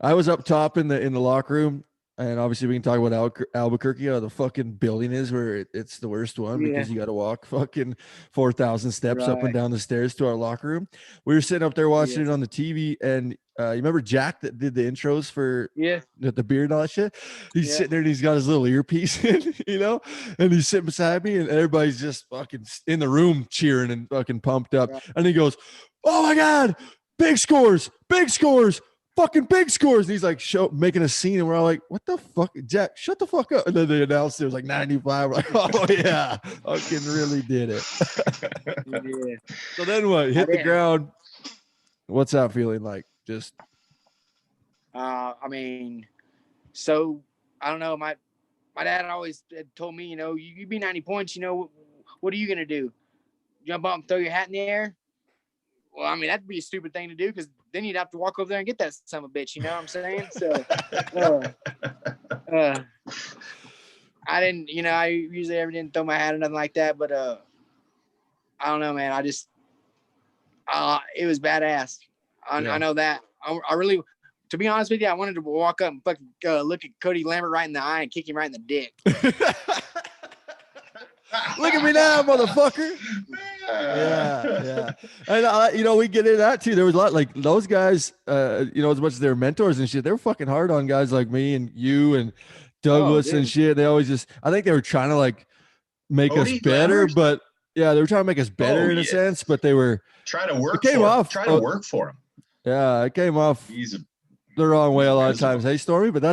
S1: I was up top in the locker room, and obviously we can talk about Albuquerque. How the fucking building is, where it's the worst one
S2: Yeah.
S1: because you got to walk fucking 4,000 steps up and
S2: Right.
S1: down the stairs to our locker room. We were sitting up there watching
S2: Yes.
S1: it on the TV, and you remember Jack that did the intros for
S2: Yeah.
S1: the beard and all that shit? He's
S2: Yeah.
S1: sitting there and he's got his little earpiece in, and he's sitting beside me, and everybody's just fucking in the room cheering and fucking pumped up.
S2: Right.
S1: And he goes, "Oh my God, big scores, fucking big scores." And he's like making a scene, and we're all like, "What the fuck, Jack? Shut the fuck up." And then they announced it was like 95. We're like, "Oh yeah, fucking really did it."
S2: Yeah.
S1: So then what? Hit the
S2: didn't.
S1: ground. What's that feeling like? Just
S2: I mean, so I don't know. My dad always told me, you be 90 points. What are you gonna do? Jump up and throw your hat in the air? Well, I mean, that'd be a stupid thing to do because then you'd have to walk over there and get that son of a bitch. You know what I'm saying? So, I didn't. I usually ever didn't throw my hat or nothing like that. But I don't know, man. I just, it was badass. I know that. I really, to be honest with you, I wanted to walk up and fucking look at Cody Lambert right in the eye and kick him right in the dick.
S1: Look at me now, motherfucker. Yeah. And we get into that too. There was a lot like those guys, as much as they're mentors and shit, they were fucking hard on guys like me and you and Douglas and shit. They always I think they were trying to like make us better, but yeah, they were trying to make us better in a sense, but they were
S3: trying to work for him.
S1: Yeah, it came off the wrong way a lot of times. Hey, Stormy, but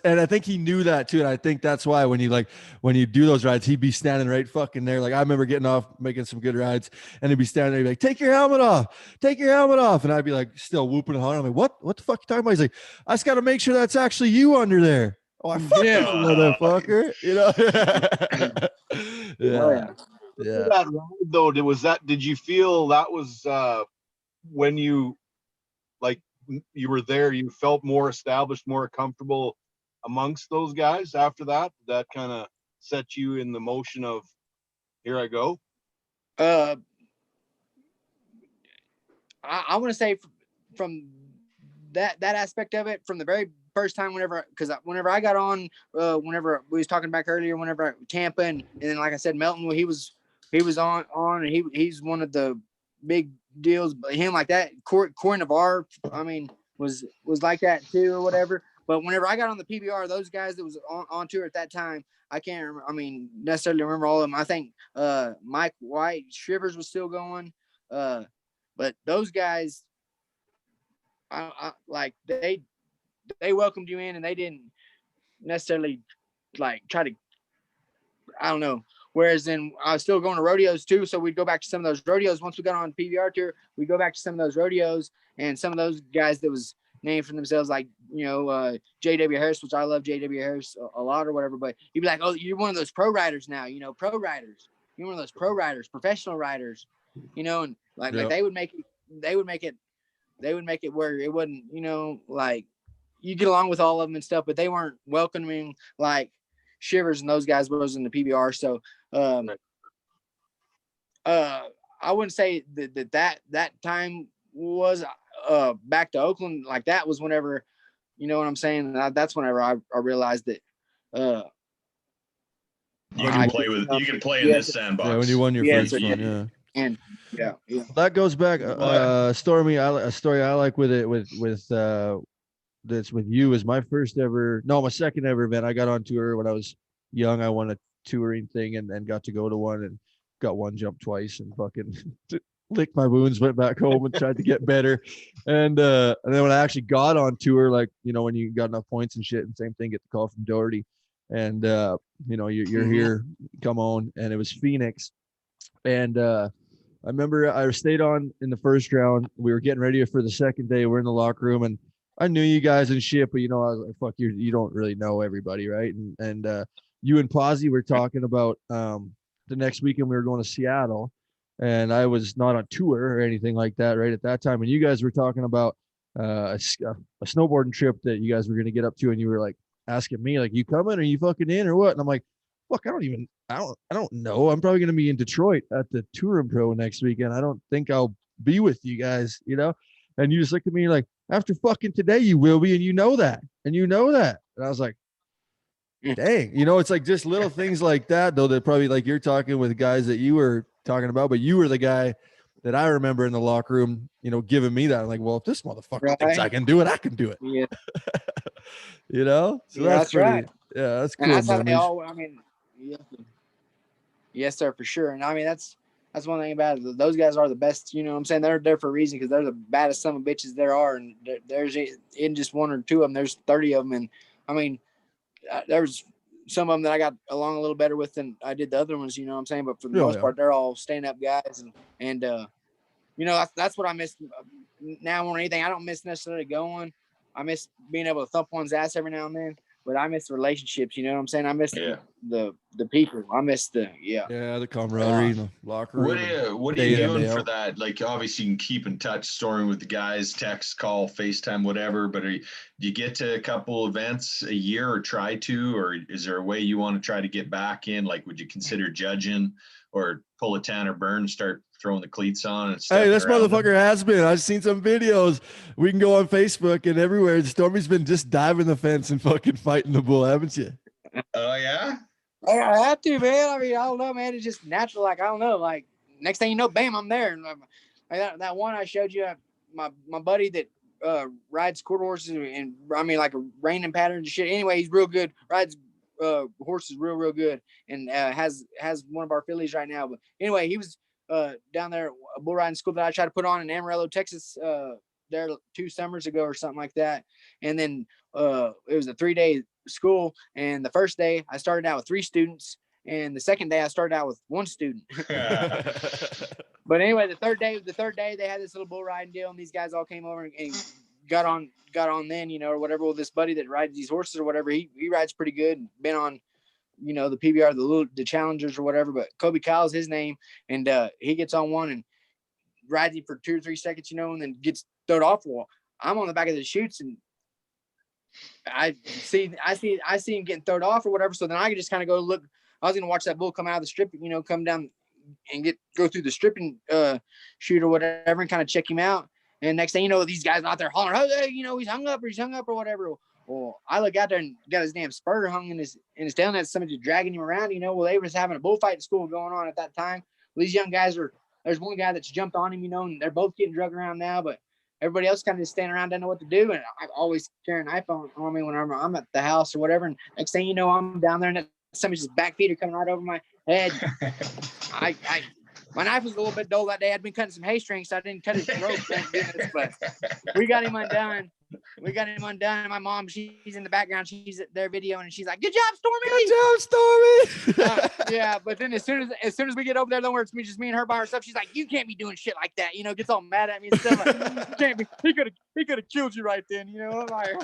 S1: and I think he knew that too. And I think that's why when you do those rides, he'd be standing right fucking there. Like I remember getting off, making some good rides, and he'd be standing there, he'd be like, take your helmet off. And I'd be like, still whooping and hollering. I'm like, what the fuck you talking about? He's like, I just got to make sure that's actually you under there. Oh, I fuck you, motherfucker. Yeah.
S4: That ride though, did you feel that was when you you were there, you felt more established, more comfortable amongst those guys after that? That kind of set you in the motion of here I go?
S2: I want to say from that aspect of it, from the very first time, whenever I got on, whenever we was talking back earlier, whenever Tampa and then like I said, Melton, he was on and he's one of the big deals, but him like that, Corey Navarre, I mean, was like that too or whatever. But whenever I got on the PBR, those guys that was on tour at that time, I can't remember, necessarily remember all of them. I think Mike White, Shivers was still going, but those guys, I like they welcomed you in and they didn't necessarily like try to, I don't know. Whereas then I was still going to rodeos too. So we'd go back to some of those rodeos. Once we got on PBR tour, we'd go back to some of those rodeos and some of those guys that was named for themselves, like, J.W. Harris, which I love J.W. Harris a lot or whatever. But he'd be like, oh, you're one of those pro riders now, pro riders. You're one of those pro riders, professional riders, and like they would make it where it wasn't, like you get along with all of them and stuff, but they weren't welcoming like Shivers and those guys was in the PBR. So I wouldn't say that time was back to Oakland. Like that was whenever, you know what I'm saying? That's whenever I realized that
S3: you can play in this sandbox.
S1: Yeah, when you won your first one,
S2: And
S1: that goes back. Stormy, a story I like with it with that's with you is my second ever event. I got on tour when I was young. I won a touring thing and got to go to one and got one jump twice and fucking licked my wounds, went back home and tried to get better. And then when I actually got on tour, like, when you got enough points and shit, and same thing, get the call from Doherty and you're here, come on. And it was Phoenix. And I remember I stayed on in the first round. We were getting ready for the second day. We're in the locker room and I knew you guys and shit, but I was like, fuck, you don't really know everybody, right? And you and Posy were talking about the next weekend we were going to Seattle, and I was not on tour or anything like that right at that time. And you guys were talking about a snowboarding trip that you guys were going to get up to, and you were like asking me, like, you coming? Are you fucking in or what? And I'm like, fuck, I don't know. I'm probably going to be in Detroit at the Touring Pro next weekend. I don't think I'll be with you guys, you know? And you just looked at me like, after fucking today, you will be. And you know that. And I was like, dang, it's like just little things like that, though, that probably like you're talking with guys that you were talking about, but you were the guy that I remember in the locker room, giving me that. I'm like, well, if this motherfucker thinks I can do it, I can do it.
S2: Yeah.
S1: So
S2: that's right.
S1: Yeah, that's cool.
S2: And that's
S1: memories.
S2: how they all. I mean, yes, sir, for sure. And I mean, that's one thing about it. Those guys are the best. You know what I'm saying? They're there for a reason because they're the baddest son of bitches there are. And there's in just one or two of them, there's 30 of them. And I mean, there's some of them that I got along a little better with than I did the other ones. You know what I'm saying? But for the most part, they're all stand-up guys. And that's what I miss now more than anything. I don't miss necessarily going. I miss being able to thump one's ass every now and then. But I miss the relationships, you know what I'm saying? I miss the people. I miss the
S1: camaraderie in the locker room.
S3: What are you doing for that? Like, obviously, you can keep in touch, storing with the guys, text, call, FaceTime, whatever. But do you get to a couple events a year, or try to, or is there a way you want to try to get back in? Like, would you consider judging, or pull a Tanner Byrne, start throwing the cleats on and stuff?
S1: Hey, this motherfucker has been. I've seen some videos. We can go on Facebook and everywhere. Stormy's been just diving the fence and fucking fighting the bull, haven't you?
S3: Oh, yeah?
S2: I have to, man. I mean, I don't know, man. It's just natural. Like, I don't know. Like, next thing you know, bam, I'm there. And that one I showed you, my buddy that rides quarter horses and I mean, like a reining pattern and shit. Anyway, he's real good. Rides horses real good, and has one of our fillies right now. But anyway, he was down there a bull riding school that I tried to put on in Amarillo, Texas, there 2 summers ago or something like that. And then it was a 3-day school, and the first day I started out with 3 students, and the second day I started out with 1 student. But anyway, the third day they had this little bull riding deal, and these guys all came over and got on then, or whatever. Well, this buddy that rides these horses or whatever, he rides pretty good, been on the PBR, the challengers or whatever, but Kobe Kyle's his name. And he gets on one and rides him for 2 or 3 seconds, and then gets thrown off. Well, I'm on the back of the chutes, and I see him getting thrown off or whatever. So then I could just kind of go look. I was going to watch that bull come out of the strip, come down and go through the stripping chute or whatever, and kind of check him out. And next thing you know, these guys out there hollering, "Hey, he's hung up or whatever." Well, I look out there and got his damn spur hung in his tail, and somebody dragging him around. Well, they was having a bullfight in school going on at that time. Well, these young guys there's one guy that's jumped on him, and they're both getting drugged around now, but everybody else kind of just standing around, doesn't know what to do. And I always carry an iPhone on me whenever I'm at the house or whatever. And next thing you know, I'm down there and somebody's back feet are coming right over my head. My knife was a little bit dull that day. I'd been cutting some hay strings, so I didn't cut his throat, thank goodness. But we got him undone. And my mom, she's in the background. She's there videoing, and she's like, "Good job, Stormy!
S1: Good job, Stormy!"
S2: Yeah, but then as soon as we get over there, don't it's just me and her by herself. She's like, "You can't be doing shit like that," gets all mad at me and stuff. Like, "You can't be. He could have killed you right then." I'm like,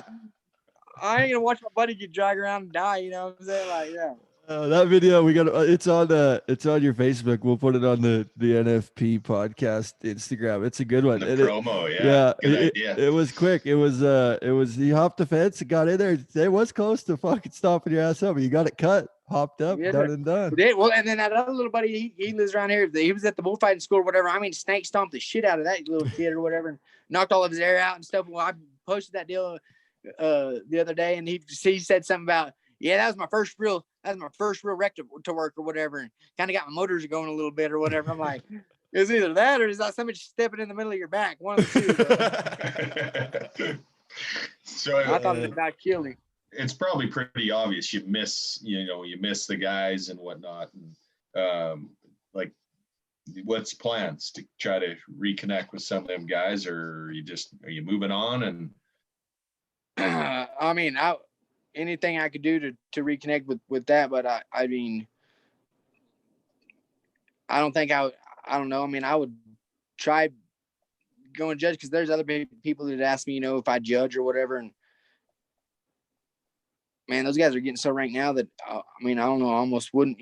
S2: I ain't gonna watch my buddy get dragged around and die. You know what I'm saying? Like, yeah.
S1: That video it's on your Facebook. We'll put it on the NFP podcast Instagram. It's a good one.
S3: The promo, yeah. Good idea.
S1: It was quick. It was he hopped the fence and got in there. It was close to fucking stopping your ass up. You got it cut, hopped up, done and done.
S2: Well, and then that other little buddy, he lives around here. He was at the bullfighting school or whatever. I mean, snake stomped the shit out of that little kid or whatever, and knocked all of his air out and stuff. Well, I posted that deal the other day, and he said something about, yeah, that was my first real wreck to work or whatever, and kind of got my motors going a little bit or whatever. I'm like, it's either that or is that somebody stepping in the middle of your back? One of the two. So I thought it about killed him.
S3: It's probably pretty obvious you miss the guys and whatnot. And, like, what's plans to try to reconnect with some of them guys, or are you moving on? And
S2: I mean, anything I could do to reconnect with that, but I mean, I don't think I don't know. I mean, I would try go and judge, because there's other people that ask me, if I judge or whatever, and man, those guys are getting so ranked now that I mean, I don't know, I almost wouldn't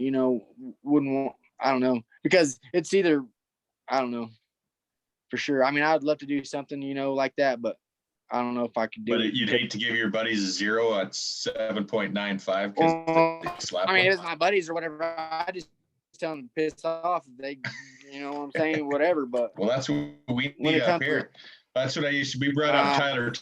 S2: want, I don't know, because it's either, I don't know for sure. I mean, I would love to do something, like that, but I don't know if I could do
S3: But
S2: it.
S3: you'd hate to give your buddies a 0 at 7.95
S2: Well,
S3: because they slap
S2: I mean,
S3: one.
S2: it was my buddies or whatever. I just tell them to piss off. They, you know what I'm saying, whatever. But
S3: Well, that's what we
S2: when
S3: need
S2: it
S3: up
S2: comes
S3: here. That's what I used to be brought up, Tyler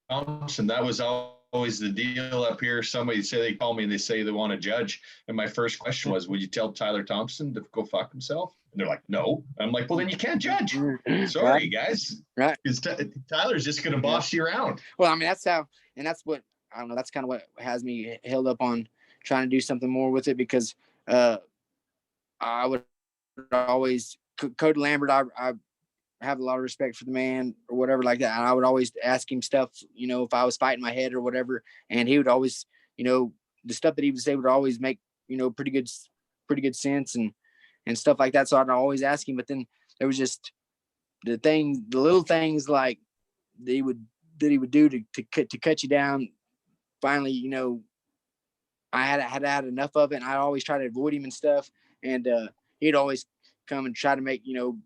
S3: Thompson. That was always the deal up here. Somebody say they call me and they say they want to judge. And my first question was, would you tell Tyler Thompson to go fuck himself? And they're like, no. I'm like, well, then you can't judge. Sorry,
S2: right,
S3: guys.
S2: right.
S3: Because Tyler's just going to boss you around.
S2: Well, I mean, that's how, and that's what, I don't know, that's kind of what has me held up on trying to do something more with it, because I would always, Cody Lambert, I have a lot of respect for the man or whatever like that. And I would always ask him stuff, you know, if I was fighting my head or whatever, and he would always, you know, the stuff that he would say would always make, you know, pretty good sense and stuff like that. So I'd always ask him, but then there was just the little things like that he would do to cut you down. Finally, you know, I had enough of it, and I'd always try to avoid him and stuff. And he'd always come and try to make, you know,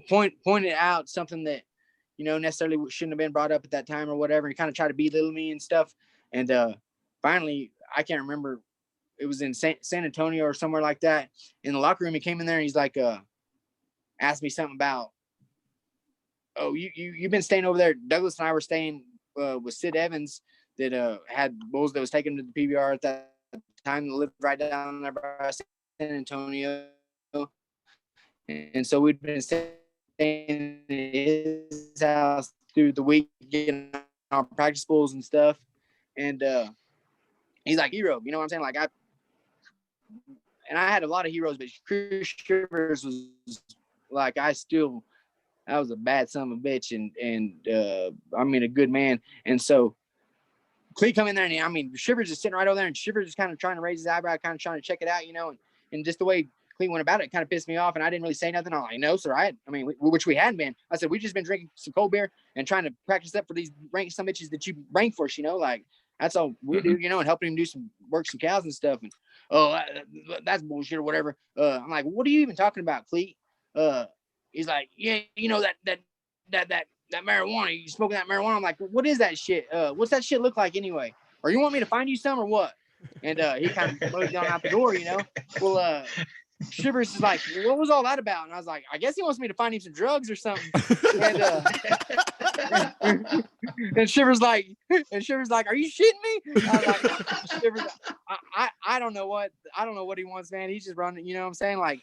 S2: point it out something that, you know, necessarily shouldn't have been brought up at that time or whatever, and kind of try to belittle me and stuff. And finally, I can't remember, it was in San Antonio or somewhere like that. In the locker room, he came in there and he's like, asked me something about, oh, you've been staying over there. Douglas and I were staying with Sid Evans that had bulls that was taken to the PBR at that time, that lived right down there by San Antonio. And so we'd been staying in his house through the week, getting our practice bulls and stuff. And he's like, hero, you know what I'm saying? Like, I had a lot of heroes, but Chris Shivers was like, that was a bad son of a bitch, and I mean, a good man. And so Clee come in there, and I mean, Shivers is sitting right over there, and Shivers is kind of trying to raise his eyebrow, kind of trying to check it out, you know, and just the way Clee went about it kind of pissed me off, and I didn't really say nothing. I'm like, no, sir, I mean, which we hadn't been. I said, we just been drinking some cold beer and trying to practice up for these some bitches that you rank for us, you know, like, that's all we do, you know, and helping him do some cows and stuff. And that's bullshit or whatever. I'm like, what are you even talking about, Cleet? He's like, yeah, you know, that marijuana, you smoking that marijuana. I'm like, what is that shit? What's that shit look like anyway? Or you want me to find you some or what? And he kind of moved on out the door, you know. Well, Shivers is like, what was all that about? And I was like, I guess he wants me to find him some drugs or something. And Shivers like, are you shitting me? I was like, Shivers, I don't know what he wants, man. He's just running, you know what I'm saying? Like,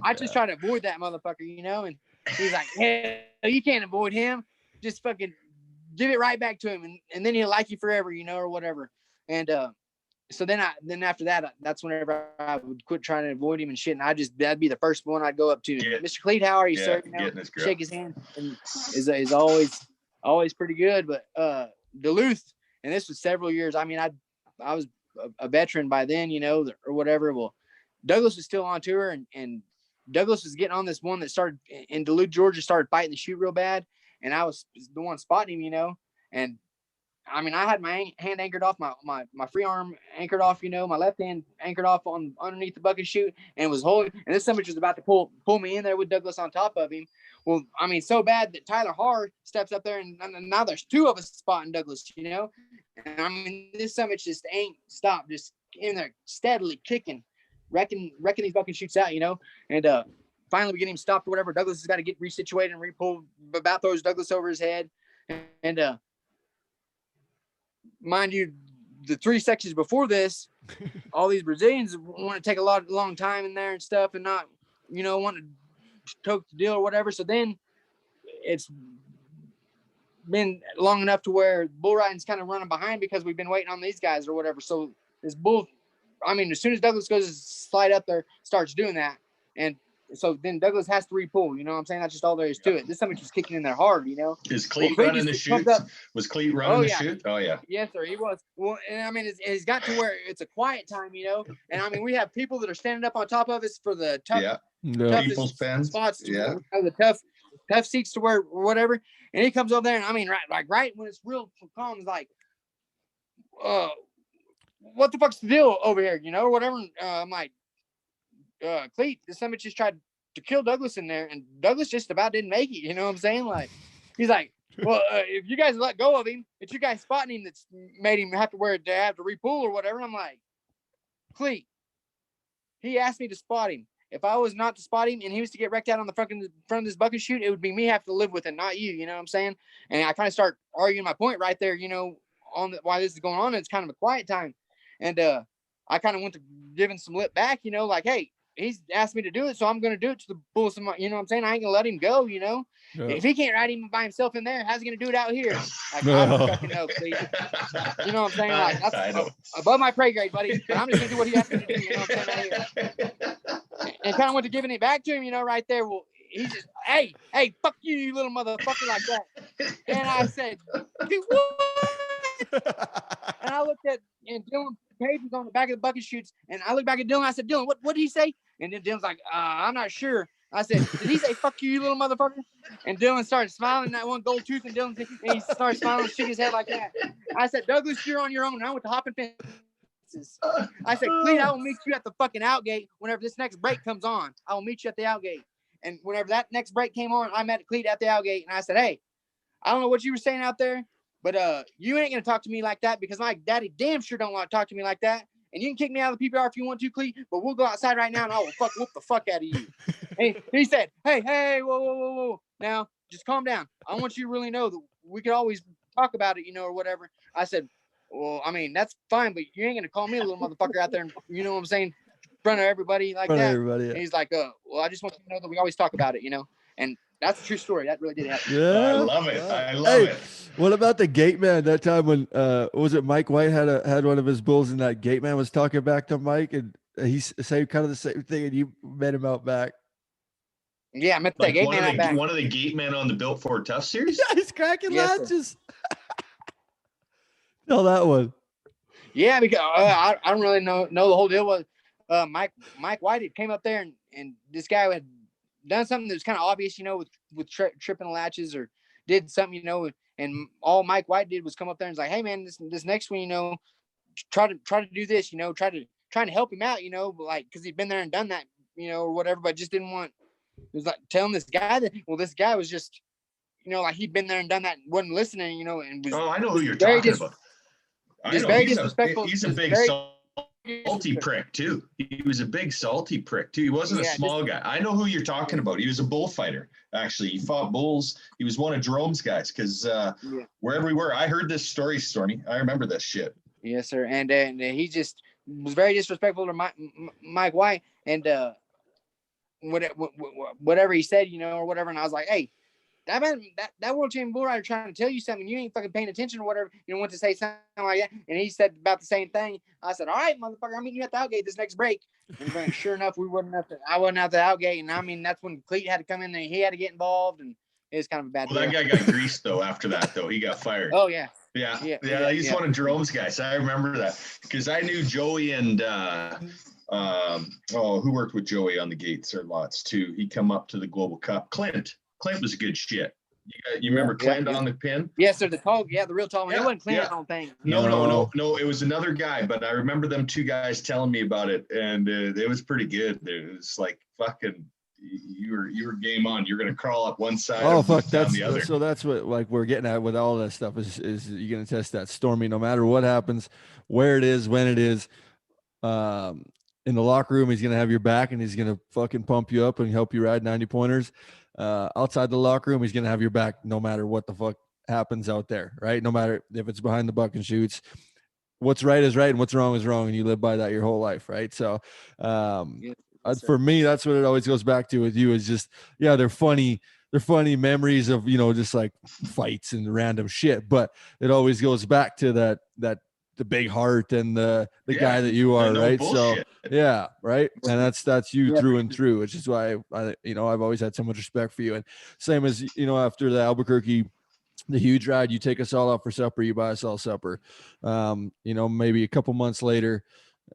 S2: I just try to avoid that motherfucker, you know. And he's like, hell, you can't avoid him. Just fucking give it right back to him, and then he'll like you forever, you know, or whatever. And so then after that, that's whenever I would quit trying to avoid him and shit. And that'd be the first one I'd go up to. Mr. Cleet, how are you, sir? You know, shake his hand, and is always pretty good. But Duluth, and this was several years. I mean, I was a veteran by then, you know, or whatever. Well, Douglas was still on tour, and Douglas was getting on this one that started in Duluth, Georgia, started fighting the shoot real bad. And I was the one spotting him, you know. And I mean, I had my hand anchored off, my free arm anchored off, you know, my left hand anchored off on underneath the bucket chute, and was holding. And this somebody was about to pull me in there with Douglas on top of him. Well, I mean, so bad that Tyler Hart steps up there, and now there's two of us spotting Douglas, you know. And I mean, this somebody just ain't stopped, just in there steadily kicking, wrecking these bucket chutes out, you know. And finally we get him stopped or whatever. Douglas has got to get resituated and repulled. About throws Douglas over his head, and mind you, the 3 sections before this, all these Brazilians want to take a long time in there and stuff, and not, you know, want to toke the deal or whatever. So then it's been long enough to where bull riding's kind of running behind because we've been waiting on these guys or whatever. So this bull, I mean, as soon as Douglas goes to slide up there, starts doing that, and so then Douglas has to repull, you know what I'm saying? That's just all there is to it. This somebody just kicking in there hard, you know.
S3: Is Cleet running the chute? Was Cleet running the chute? Oh, yeah.
S2: Yes, sir, he was. Well, and I mean, it's got to where it's a quiet time, you know. And I mean, we have people that are standing up on top of us for the toughest
S3: people's pens
S2: spots, the tough seats to wear, whatever. And he comes over there, and I mean, right when it's real calm, it's like, what the fuck's the deal over here, you know, or whatever. I'm like, Cleet, somebody just tried to kill Douglas in there, and Douglas just about didn't make it, you know what I'm saying? Like, he's like, Well, if you guys let go of him, it's you guys spotting him that's made him have to repool or whatever. And I'm like, Cleet, he asked me to spot him. If I was not to spot him and he was to get wrecked out on the front of this bucket chute, it would be me have to live with it, not you. You know what I'm saying? And I kind of start arguing my point right there, on why this is going on. And it's kind of a quiet time. And I kind of went to giving some lip back, like, hey, he's asked me to do it, so I'm going to do it to the fullest of my, you know what I'm saying? I ain't going to let him go,
S1: Yeah.
S2: If he can't ride him by himself in there, how's he going to do it out here? Like, I don't fucking know, Cleet. You know what I'm saying? Like, that's above my pay grade, buddy. But I'm just going to do what he asked me to do, you know what I'm saying, right here. And kind of went to giving it back to him, right there. Well, he's just, hey, fuck you, you little motherfucker, like that. And I said, dude, what? And I looked at, and Dylan Page was on the back of the bucket chutes, and I looked back at Dylan. I said, Dylan, what did he say? And then Dylan's like, I'm not sure. I said, did he say fuck you, you little motherfucker? And Dylan started smiling, that one gold tooth, and he started smiling and shook his head like that. I said, Douglas, you're on your own. And I went to hopping fences. I said, Cleet, I will meet you at the fucking outgate whenever this next break comes on. I will meet you at the outgate. And whenever that next break came on, I met Cleet at the outgate, and I said, hey, I don't know what you were saying out there, but you ain't gonna talk to me like that, because my daddy damn sure don't want to talk to me like that. And you can kick me out of the PBR if you want to, Cleet, but we'll go outside right now and I will whoop the fuck out of you. And he said, hey, whoa. Now, just calm down. I want you to really know that we could always talk about it, or whatever. I said, well, I mean, that's fine, but you ain't gonna call me a little motherfucker out there, and you know what I'm saying, in front of everybody like that.
S1: Everybody, yeah.
S2: And he's like, well, I just want you to know that we always talk about it, and that's a true story. That really did happen.
S1: Yeah,
S3: I love it. I love it.
S1: What about the gate man that time when was it Mike White had one of his bulls, and that gate man was talking back to Mike, and he said kind of the same thing, and you met him out back?
S2: Yeah, I met that gate man out back.
S3: One of the gate men on the Built for Tough series?
S1: Yeah, he's cracking latches. Tell that one.
S2: Yeah, because I don't really know the whole deal. Was Mike White had came up there, and this guy had done something that was kind of obvious, with tripping latches, or did something, and all Mike White did was come up there and was like, hey man, this next one, try to do this, trying to help him out, like, because he'd been there and done that, or whatever, but just didn't want. It was like telling this guy that, well, this guy was just, like he'd been there and done that and wasn't listening, and was.
S3: Oh, I know who you're talking about.
S2: Very disrespectful.
S3: He's a big salty prick too. He was a big salty prick too. He wasn't a small guy. I know who you're talking about. He was a bullfighter. Actually, he fought bulls. He was one of Jerome's guys, because wherever we were, I heard this story, Stormy. I remember this shit.
S2: Yes, sir. And he just was very disrespectful to Mike White, and whatever he said, or whatever. And I was like, hey, that world champion bull rider trying to tell you something, you ain't fucking paying attention or whatever, went to say something like that. And he said about the same thing. I said, all right, motherfucker, I'm meeting you at the outgate this next break. And sure enough, I wasn't at the outgate. And I mean, that's when Cleet had to come in and he had to get involved, and it was kind of a bad deal.
S3: That guy got greased though after that, though. He got fired.
S2: Oh yeah.
S3: Yeah, he's one of Jerome's guys. I remember that, because I knew Joey and who worked with Joey on the gates or lots too. He come up to the Global Cup. Clint was a good shit. You remember Clint on the pin?
S2: Yes, sir. The real tall one. It wasn't Clint, I don't think.
S3: No. It was another guy, but I remember them two guys telling me about it, and it was pretty good. It was like fucking. You were game on. You're gonna crawl up one side.
S1: Oh fuck,
S3: down the other.
S1: So that's what like we're getting at with all that stuff is you're gonna test that, Stormy, no matter what happens, where it is, when it is. In the locker room, he's gonna have your back, and he's gonna fucking pump you up and help you ride 90 pointers. Outside the locker room, he's gonna have your back no matter what the fuck happens out there, right? No matter if it's behind the buck and shoots. What's right is right, and what's wrong is wrong, and you live by that your whole life, right? So, for me, that's what it always goes back to with you. Is just they're funny memories of just like fights and random shit, but it always goes back to that the big heart and the guy that you are, right? Bullshit. So right. And that's you through and through, which is why I've always had so much respect for you. And same as, after the Albuquerque, the huge ride, you take us all out for supper, you buy us all supper. Maybe a couple months later,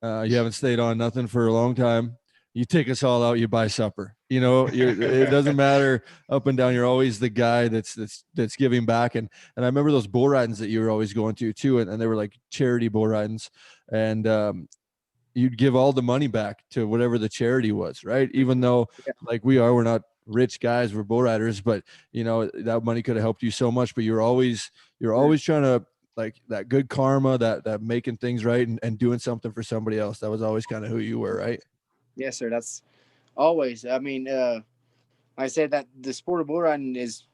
S1: you haven't stayed on nothing for a long time. You take us all out, you buy supper. It doesn't matter up and down. You're always the guy that's giving back. And I remember those bull ridings that you were always going to too. And they were like charity bull ridings. And you'd give all the money back to whatever the charity was, right? Even though like we're not rich guys were bull riders, but you know, that money could have helped you so much, but you're always trying to, like, that good karma, that making things right and doing something for somebody else. That was always kind of who you were, right?
S2: Yes, sir. That's always, I mean, like I said, that the sport of bull riding is,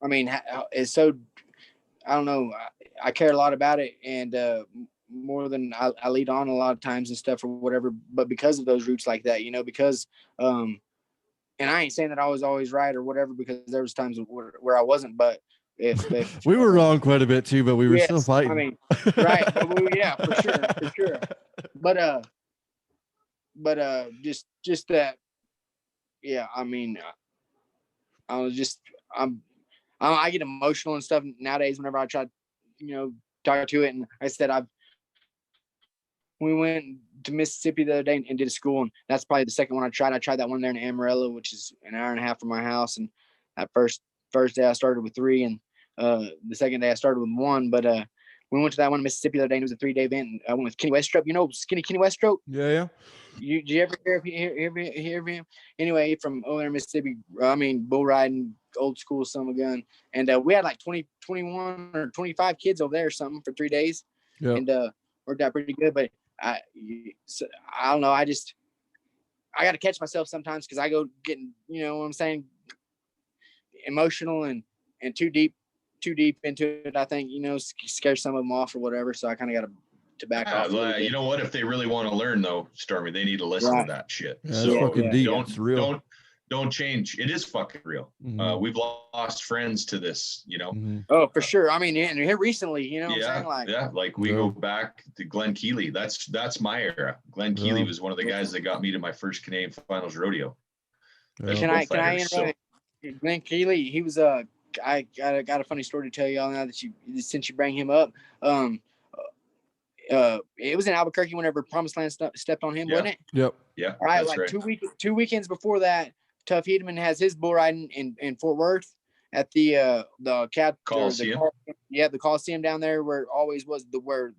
S2: I mean, is so, I don't know. I care a lot about it, and more than I lead on a lot of times and stuff or whatever. But because of those roots like that, you know, because and I ain't saying that I was always right or whatever, because there was times where I wasn't. But if
S1: we were wrong quite a bit too, but we were still fighting.
S2: I mean, right? But yeah, for sure. But just that, yeah. I mean, I get emotional and stuff nowadays whenever I try, you know, talk to it. And I said, we went to Mississippi the other day and did a school, and that's probably the second one I tried. I tried that one there in Amarillo, which is an hour and a half from my house. And that first day I started with 3, and the second day I started with 1. But we went to that one in Mississippi the other day, and it was a 3-day event. And I went with Kenny Weststroke. You know, skinny Kenny Weststroke?
S1: Yeah.
S2: Did you ever hear of him? Anyway, from over there in Mississippi, I mean, bull riding, old school son of a gun. And we had like 21 or 25 kids over there or something for 3 days.
S1: Yep.
S2: And worked out pretty good. But I don't know. I got to catch myself sometimes, because I go getting, you know what I'm saying, emotional and too deep into it. I think, you know, scare some of them off or whatever. So I kind of got to back off.
S3: You know what? If they really want to learn, though, Stormy, they need to listen to that shit.
S1: Yeah, so fucking deep. It's real.
S3: Don't change. It is fucking real.
S1: Mm-hmm.
S3: We've lost friends to this, you know.
S1: Mm-hmm.
S2: Oh, for sure. I mean, and here recently, you know what I'm saying?
S3: Like we go back to Glenn Keeley. That's my era. Glenn Keeley was one of the guys that got me to my first Canadian Finals rodeo.
S2: Can I interrupt? Glenn Keeley, he was I got a funny story to tell y'all now since you bring him up. It was in Albuquerque whenever Promised Land stepped on him, wasn't it?
S1: Yep.
S3: Yeah.
S2: All right, like right. 2 weekends before that, Tough Hedeman has his bull riding in Fort Worth at the
S3: Coliseum.
S2: The Coliseum down there, where it always was where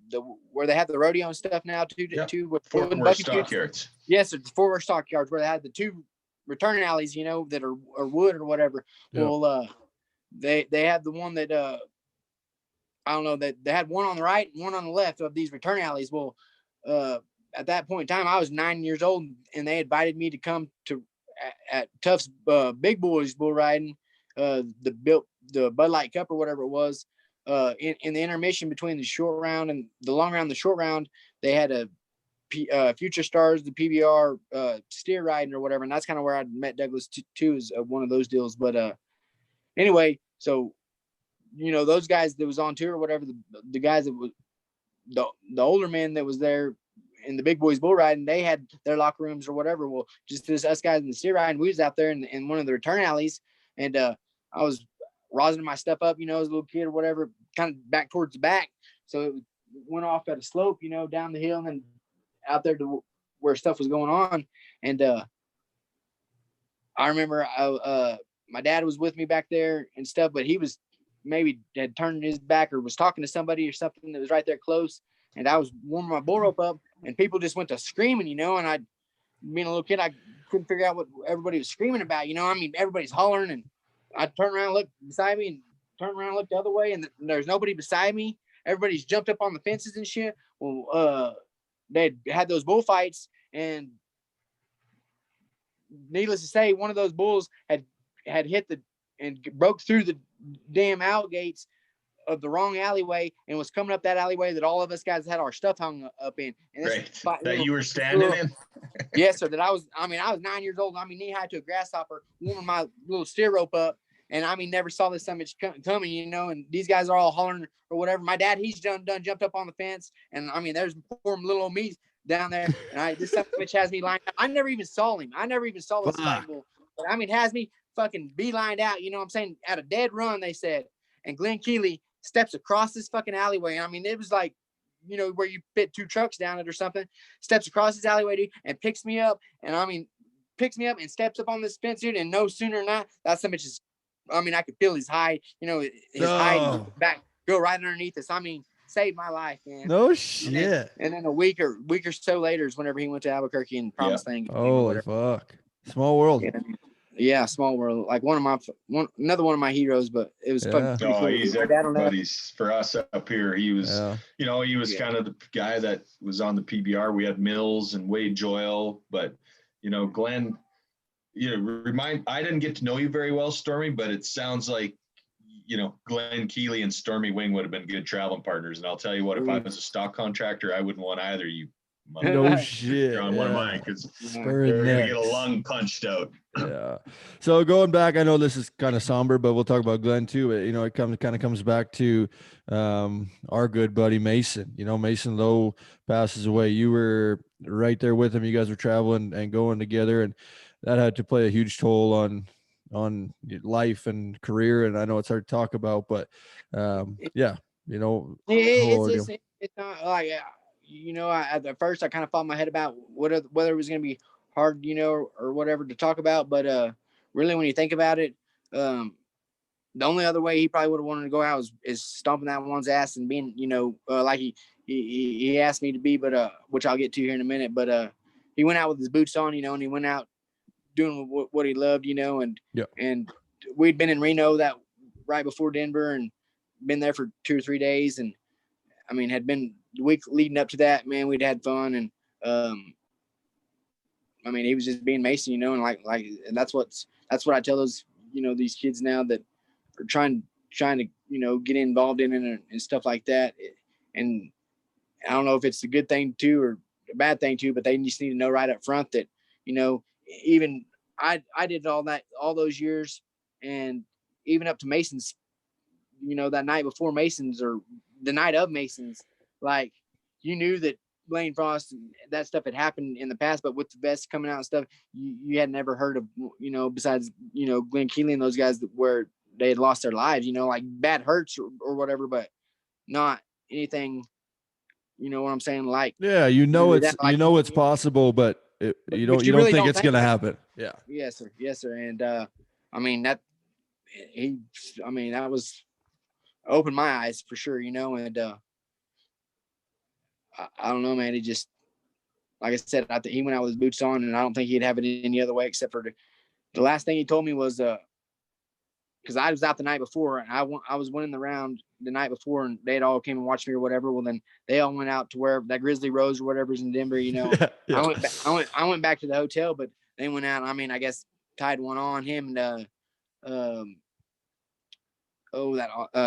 S2: they have the rodeo and stuff now too. With
S3: Fort Worth Stockyards.
S2: Yes, it's Fort Worth Stockyards, where they had the 2 return alleys, you know, that are wood or whatever. Yep. Well, they had the one that I don't know, that they had one on the right and one on the left of these return alleys. Well, at that point in time, I was 9 years old, and they invited me to come to at Tough's Big Boys bull riding, the Bud Light Cup or whatever it was, in the intermission between the short round and the long round. The short round, they had a Future Stars, the PBR steer riding or whatever, and that's kind of where I met Douglas too, is one of those deals. But anyway, so you know, those guys that was on tour or whatever, the guys that was the older men that was there in the Big Boys bull riding, they had their locker rooms or whatever. Well, just us guys in the steer riding, we was out there in one of the return alleys, and I was rosining my stuff up, you know, as a little kid or whatever, kind of back towards the back. So it went off at a slope, you know, down the hill and then out there to where stuff was going on. And I remember my dad was with me back there and stuff, but he was maybe had turned his back or was talking to somebody or something that was right there close. And I was warming my bull rope up, and people just went to screaming, you know, and I, being a little kid, I couldn't figure out what everybody was screaming about, you know. I mean, everybody's hollering, and I turned around, looked beside me, and turned around, looked the other way, and there's nobody beside me. Everybody's jumped up on the fences and shit. Well, they had those bullfights, and needless to say, one of those bulls had hit and broke through the damn out gates of the wrong alleyway and was coming up that alleyway that all of us guys had our stuff hung up in. And
S3: that you were standing in?
S2: Yes, sir. I was 9 years old. I mean, knee high to a grasshopper, warming my little steer rope up. And I mean, never saw this so much coming, you know, and these guys are all hollering or whatever. My dad, he's done jumped up on the fence. And I mean, there's poor little old me down there. And this son of a bitch has me lined up. I never even saw him. I never even saw this bull. But I mean, has me fucking beelined out, you know what I'm saying? At a dead run, they said. And Glenn Keeley steps across this fucking alleyway. I mean, it was like, you know, where you fit 2 trucks down it or something. Steps across this alleyway, dude, and picks me up. And I mean, picks me up and steps up on this fence, dude. And no sooner than that son bitch is, I mean, I could feel his hide, you know, his hide back go right underneath us. I mean, saved my life, man.
S1: No shit.
S2: And then a week or so later is whenever he went to Albuquerque and Promised Land.
S1: Holy fuck. Small world.
S2: Yeah. Yeah, Small World, like another one of my heroes, but it was
S1: Yeah.
S2: pretty cool.
S3: He's
S2: My dad on that.
S3: everybody's for us up here. He was, he was kind of the guy that was on the PBR. We had Mills and Wade Joyle, but Glenn, I didn't get to know you very well, Stormy, but it sounds like, Glenn Keeley and Stormy Wing would have been good traveling partners. And I'll tell you what, if I was a stock contractor, I wouldn't want either of you.
S1: No shit.
S3: You're on one of mine because
S1: Spur
S3: they're going to
S1: necks.
S3: get a lung punched out.
S1: Yeah. So going back, I know this is kind of somber, but we'll talk about Glenn too. It comes back to our good buddy Mason. Mason Lowe passes away. You were right there with him. You guys were traveling and going together, and that had to play a huge toll on life and career. And I know it's hard to talk about, but yeah,
S2: it's not like at first I kind of thought in my head about whether it was going to be hard, or whatever to talk about. But really, when you think about it, the only other way he probably would have wanted to go out is stomping that one's ass and being, like he asked me to be, but which I'll get to here in a minute. But he went out with his boots on, and he went out doing what he loved, and we'd been in Reno that right before Denver and been there for 2 or 3 days. And I mean, had been the week leading up to that, man, we'd had fun. And, I mean, he was just being Mason, and and that's what I tell those, these kids now that are trying to, get involved in it and stuff like that. And I don't know if it's a good thing too, or a bad thing too, but they just need to know right up front that, even I did all those years, and even up to Mason's, that night before Mason's or the night of Mason's, like, you knew that Blaine Frost and that stuff had happened in the past, but with the vest coming out and stuff, you had never heard of, besides, Glenn Keeley and those guys where they had lost their lives, like bad hurts or whatever, but not anything, you know what I'm saying? Like,
S1: yeah, it's possible, but you don't think it's going to happen. Yeah.
S2: Yes, sir. And, I mean, that was opened my eyes for sure, and, I don't know, man. He just, like I said, I think he went out with his boots on, and I don't think he'd have it any other way except for the last thing he told me was, because I was out the night before, and I was winning the round the night before, and they had all came and watched me or whatever. Well, then they all went out to where that Grizzly Rose or whatever's in Denver, Yeah. I went back to the hotel, but they went out. I mean, I guess tied one on him and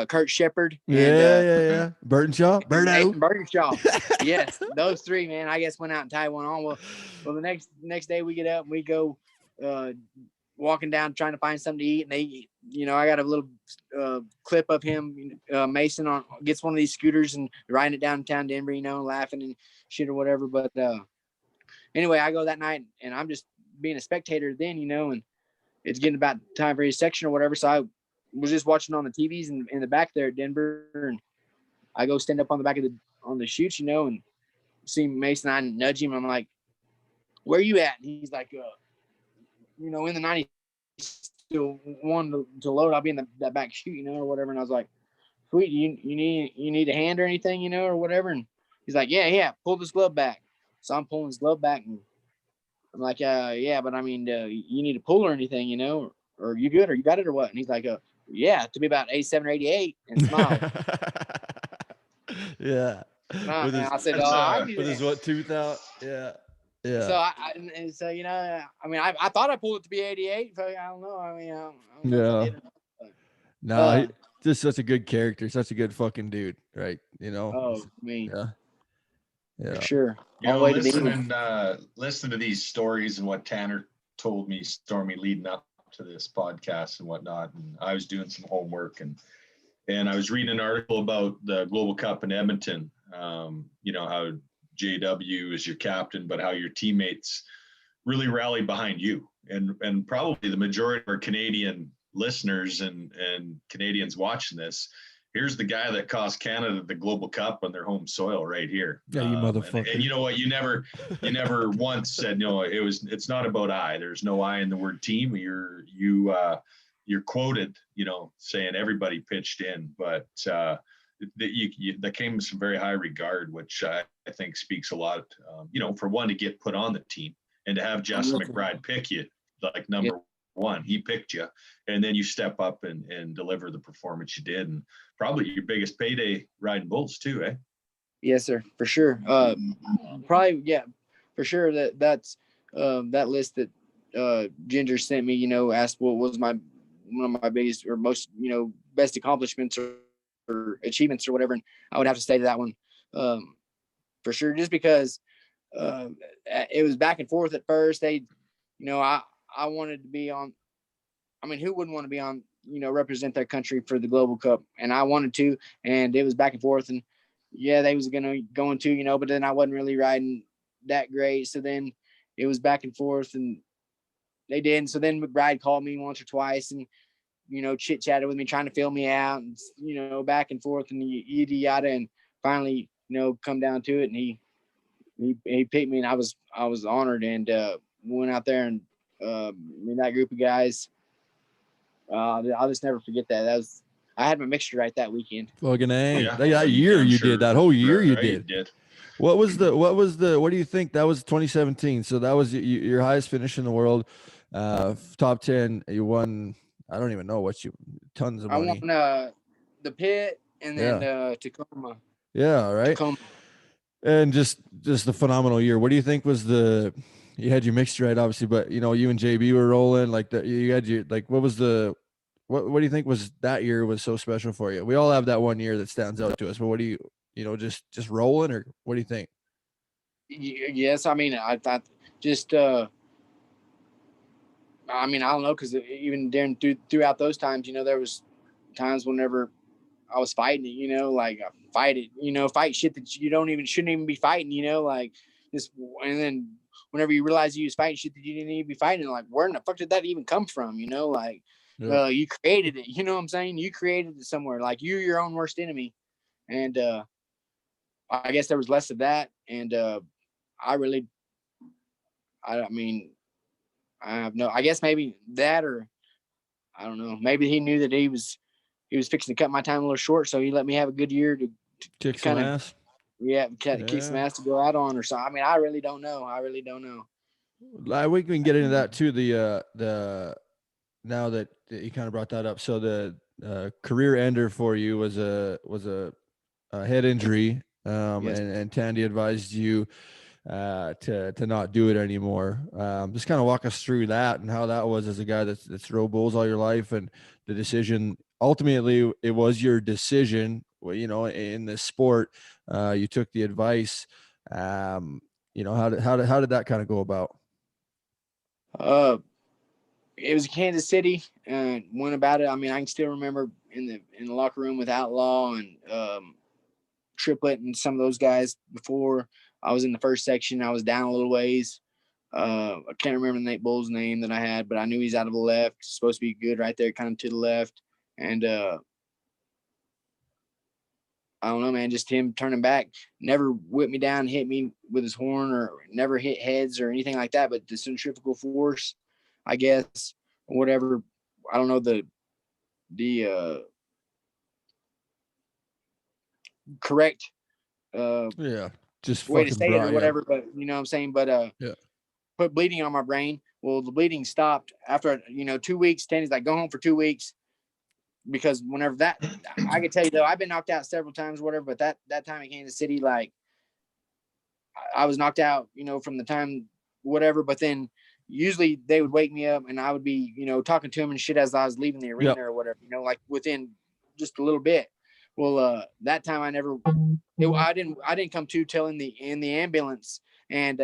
S2: Kurt Shepard.
S1: Yeah. Burtonshaw.
S2: Yes, those three, man. I guess went out and tied one on. Well, the next day we get up and we go walking down trying to find something to eat, and they, I got a little clip of him, Mason gets one of these scooters and riding it downtown Denver, laughing and shit or whatever. But anyway, I go that night and I'm just being a spectator then, and it's getting about time for his section or whatever. So I was just watching on the TVs in the back there at Denver, and I go stand up on the back of on the chutes, and see Mason. I nudge him. I'm like, "Where you at?" And he's like, in the 90s, still one to load. I'll be in that back chute, or whatever. And I was like, "Sweet, you need a hand or anything, or whatever?" And he's like, "Yeah, pull this glove back." So I'm pulling his glove back, and I'm like, "Yeah, but I mean, you need to pull or anything, or you good, or you got it, or what?" And he's like, "Yeah, to be about 87 or 88," and smiled.
S1: Yeah.
S2: I said,
S1: with his what, 2000? Yeah.
S2: So I thought I pulled it to be 88. So I don't know. I mean, I don't know if I did or not,
S1: he's just such a good character, such a good fucking dude, right?
S2: Oh, me.
S1: Yeah.
S2: For sure.
S3: Listen to these stories and what Tanner told me, Stormy, leading up to this podcast and whatnot. And I was doing some homework and I was reading an article about the Global Cup in Edmonton. How JW is your captain, but how your teammates really rallied behind you. And probably the majority of our Canadian listeners and Canadians watching this, here's the guy that cost Canada the Global Cup on their home soil right here.
S1: Yeah, you motherfucker.
S3: And you know what? You never once said, no, it's not about I. There's no I in the word team. You're quoted, saying everybody pitched in, but that came with some very high regard, which I think speaks a lot, for one, to get put on the team and to have Justin McBride pick you like number one. He picked you, and then you step up and deliver the performance you did, and probably your biggest payday riding bulls too, eh?
S2: Yes, sir, for sure. Probably, yeah, for sure. That's that list that Ginger sent me. Asked what was one of my biggest or most best accomplishments or achievements or whatever, and I would have to say to that one for sure, just because it was back and forth at first. I wanted to be on. I mean, who wouldn't want to be on? Represent their country for the Global Cup, and I wanted to, and it was back and forth, and yeah, they was going to, but then I wasn't really riding that great. So then it was back and forth, and they did. And so then McBride called me once or twice and, chit chatted with me, trying to fill me out and, back and forth and yada yada. And finally, come down to it. And he picked me, and I was honored, and went out there and that group of guys. I'll just never forget that. I had my mixture right that weekend.
S1: Fucking A.
S3: Yeah.
S1: That year you
S3: Sure.
S1: did. That whole year you
S3: Right,
S1: did. What do you think? That was 2017. So that was your highest finish in the world. Top 10. You won, I don't even know tons of money.
S2: I won the pit and then Tacoma.
S1: Yeah, right.
S2: Tacoma.
S1: And just a phenomenal year. What do you think was you had your mixture right, obviously, but you and JB were rolling like that. You had what do you think was that year was so special for you? We all have that one year that stands out to us, but what do you just rolling, or what do you think?
S2: Yes, I mean, I thought just I mean, I don't know, because even throughout those times, there was times whenever I was fighting it, like fight shit that you shouldn't even be fighting, like this. And then whenever you realize you was fighting shit that you didn't even be fighting, like where in the fuck did that even come from? Like you created it. You know what I'm saying? You created it somewhere. Like you're your own worst enemy. And I guess there was less of that. And I mean, I guess maybe that, or I don't know. Maybe he knew that he was fixing to cut my time a little short, so he let me have a good year to
S1: kick some ass.
S2: Yeah, kick some ass to go out on or something. I mean, I really don't know.
S1: We can get into that too. The now that you kind of brought that up, so the career ender for you was a head injury,
S2: Yes.
S1: and Tandy advised you to not do it anymore. Just kind of walk us through that and how that was as a guy that's rode bulls all your life, and the decision. Ultimately, it was your decision. In this sport, you took the advice. How did that kind of go about?
S2: It was Kansas City, and went about it. I mean, I can still remember in the locker room with Outlaw and Triplet and some of those guys. Before I was in the first section, I was down a little ways. I can't remember Nate Bull's name that I had, but I knew he's out of the left. Supposed to be good right there, kind of to the left. And I don't know, man, just him turning back, never whipped me down, hit me with his horn, or never hit heads or anything like that. But the centrifugal force, I guess, or whatever. I don't know the correct
S1: just
S2: way to say it or whatever.
S1: Yeah.
S2: But you know what I'm saying? But put bleeding on my brain. Well, the bleeding stopped after 2 weeks. Tandy's like, go home for 2 weeks. Because whenever that, I can tell you though, I've been knocked out several times, whatever. But that time in Kansas City, like I was knocked out, from the time whatever. But then usually they would wake me up, and I would be, talking to him and shit as I was leaving the arena or whatever, like within just a little bit. Well, that time I didn't come to till in the ambulance, and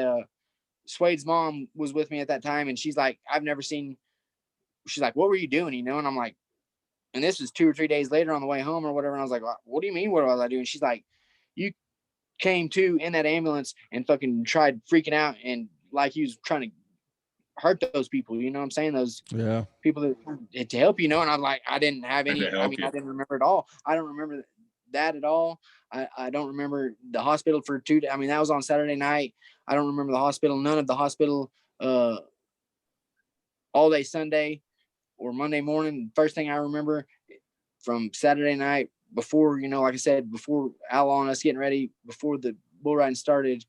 S2: Suede's mom was with me at that time, and she's like, she's like, what were you doing, and I'm like, and this was 2 or 3 days later on the way home or whatever. And I was like, what do you mean? What was I doing? She's like, you came to in that ambulance and fucking tried freaking out and like he was trying to hurt those people. You know what I'm saying? Those people that to help, and I'm like, I didn't have any, I didn't remember it all. I don't remember that at all. I don't remember the hospital for 2 days. I mean, that was on Saturday night. I don't remember the hospital, none of the hospital, all day Sunday or Monday morning. First thing I remember from Saturday night before, like I said, before Outlaw and us getting ready, before the bull riding started,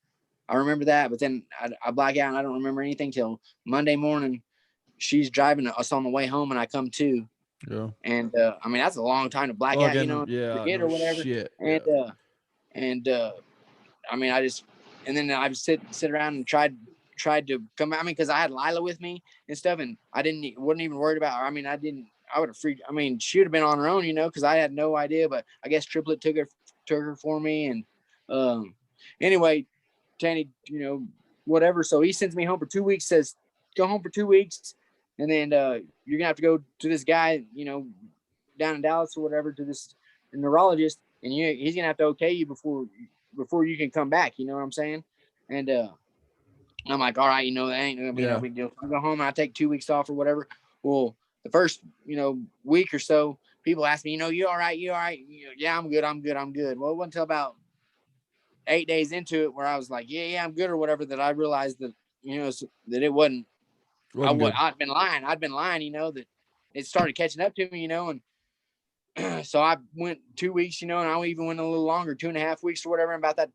S2: I remember that. But then I black out and I don't remember anything till Monday morning. she's driving us on the way home, and I come to.
S1: Yeah.
S2: And I mean, that's a long time to black out,
S1: Yeah.
S2: forget
S1: No
S2: or whatever.
S1: shit.
S2: And
S1: Yeah.
S2: I mean, and then I sit around and tried to come. I mean, because I had Lila with me and stuff, and wasn't even worried about her. I mean, I would have freaked. I mean, she would have been on her own, because I had no idea. But I guess Triplet took her for me, and anyway, Tanny, whatever. So he sends me home for 2 weeks. Says, go home for 2 weeks, and then you're gonna have to go to this guy, down in Dallas or whatever, to this neurologist, and he's gonna have to okay you before you can come back. You know what I'm saying? And I'm like, all right, that ain't gonna be no big deal. I go home and I take 2 weeks off or whatever. Well, the first week or so, people ask me, you all right? You all right? Yeah, I'm good. Well, it wasn't until about 8 days into it where I was like, yeah, I'm good or whatever, that I realized that that it wasn't. I'd been lying, that it started catching up to me, and so I went 2 weeks, and I even went a little longer, 2.5 weeks or whatever. And about that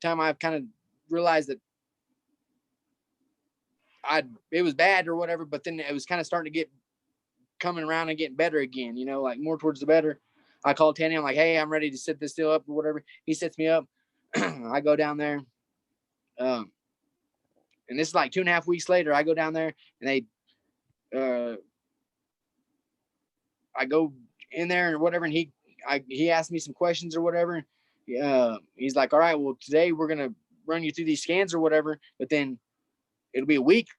S2: time, I kind of realized that it was bad or whatever, but then it was kind of starting to get coming around and getting better again, like more towards the better. I called Tanny. I'm like, hey, I'm ready to set this deal up or whatever. He sets me up. I go down there. And this is like 2.5 weeks later. I go down there and I go in there or whatever. And he asked me some questions or whatever. He's like, all right, well, today we're going to run you through these scans or whatever, but then it'll be a week,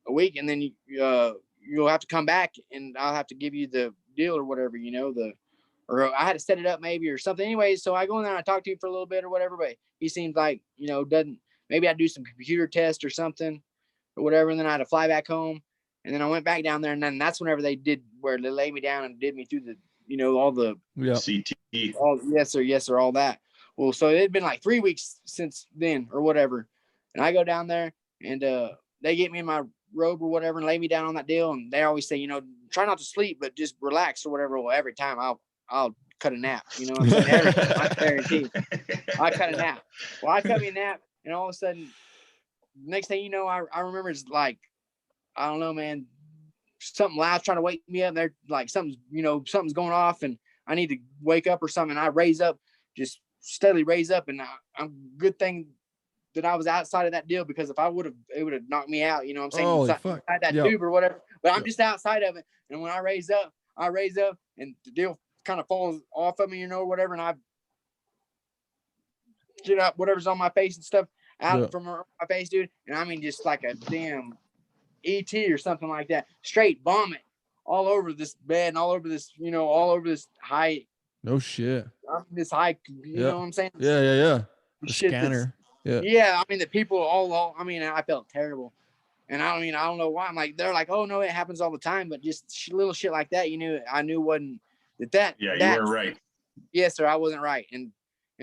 S2: and then you'll have to come back and I'll have to give you the deal or whatever, or I had to set it up maybe or something. Anyway, so I go in there and I talk to him for a little bit or whatever, but he seems like, maybe I'd do some computer test or something or whatever. And then I had to fly back home. And then I went back down there, and then that's whenever they laid me down and did me through the, all the
S3: CT.
S2: All, yes, sir, all that. Well, so it had been like 3 weeks since then or whatever. And I go down there and they get me in my robe or whatever and lay me down on that deal. And they always say, try not to sleep, but just relax or whatever. Well, every time I'll cut a nap. You know what I'm saying? Every time, I guarantee. I cut a nap. Well, I cut me a nap, and all of a sudden, next thing you know, I remember it's like, I don't know, man, something loud trying to wake me up. They're like, something's going off, and I need to wake up or something. And I raise up, just steadily raise up, and I'm good thing that I was outside of that deal, because if I would have, it would have knocked me out. You know what I'm saying?
S1: Holy
S2: inside
S1: fuck.
S2: that tube or whatever. But I'm just outside of it. And when I raise up, and the deal kind of falls off of me, whatever. And I get up whatever's on my face and stuff out from my face, dude. And I mean, just like a damn ET or something like that. Straight vomit all over this bed and all over this, all over this high.
S1: No shit.
S2: This high, you know what I'm saying?
S1: Yeah. The
S2: shit
S1: scanner.
S2: Yeah. I mean, the people all, I mean, I felt terrible. And I don't know why. I'm like, they're like, oh no, it happens all the time. But just little shit like that, I knew wasn't that.
S3: Yeah, you were right.
S2: Yes, sir. I wasn't right. And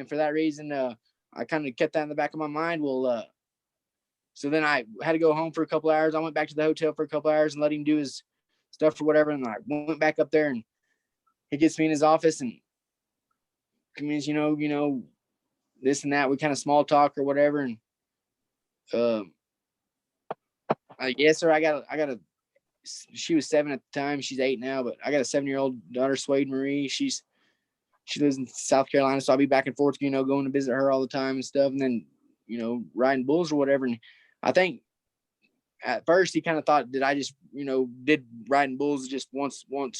S2: for that reason, I kind of kept that in the back of my mind. Well, so then I had to go home for a couple hours. I went back to the hotel for a couple hours and let him do his stuff or whatever. And I went back up there, and he gets me in his office and means, this and that. We kind of small talk or whatever. And yes, sir. I got she was 7 at the time. She's 8 now, but I got a 7-year-old daughter, Swade Marie. She lives in South Carolina. So I'll be back and forth, going to visit her all the time and stuff. And then, riding bulls or whatever. And I think at first he kind of thought that I just, did riding bulls just once, one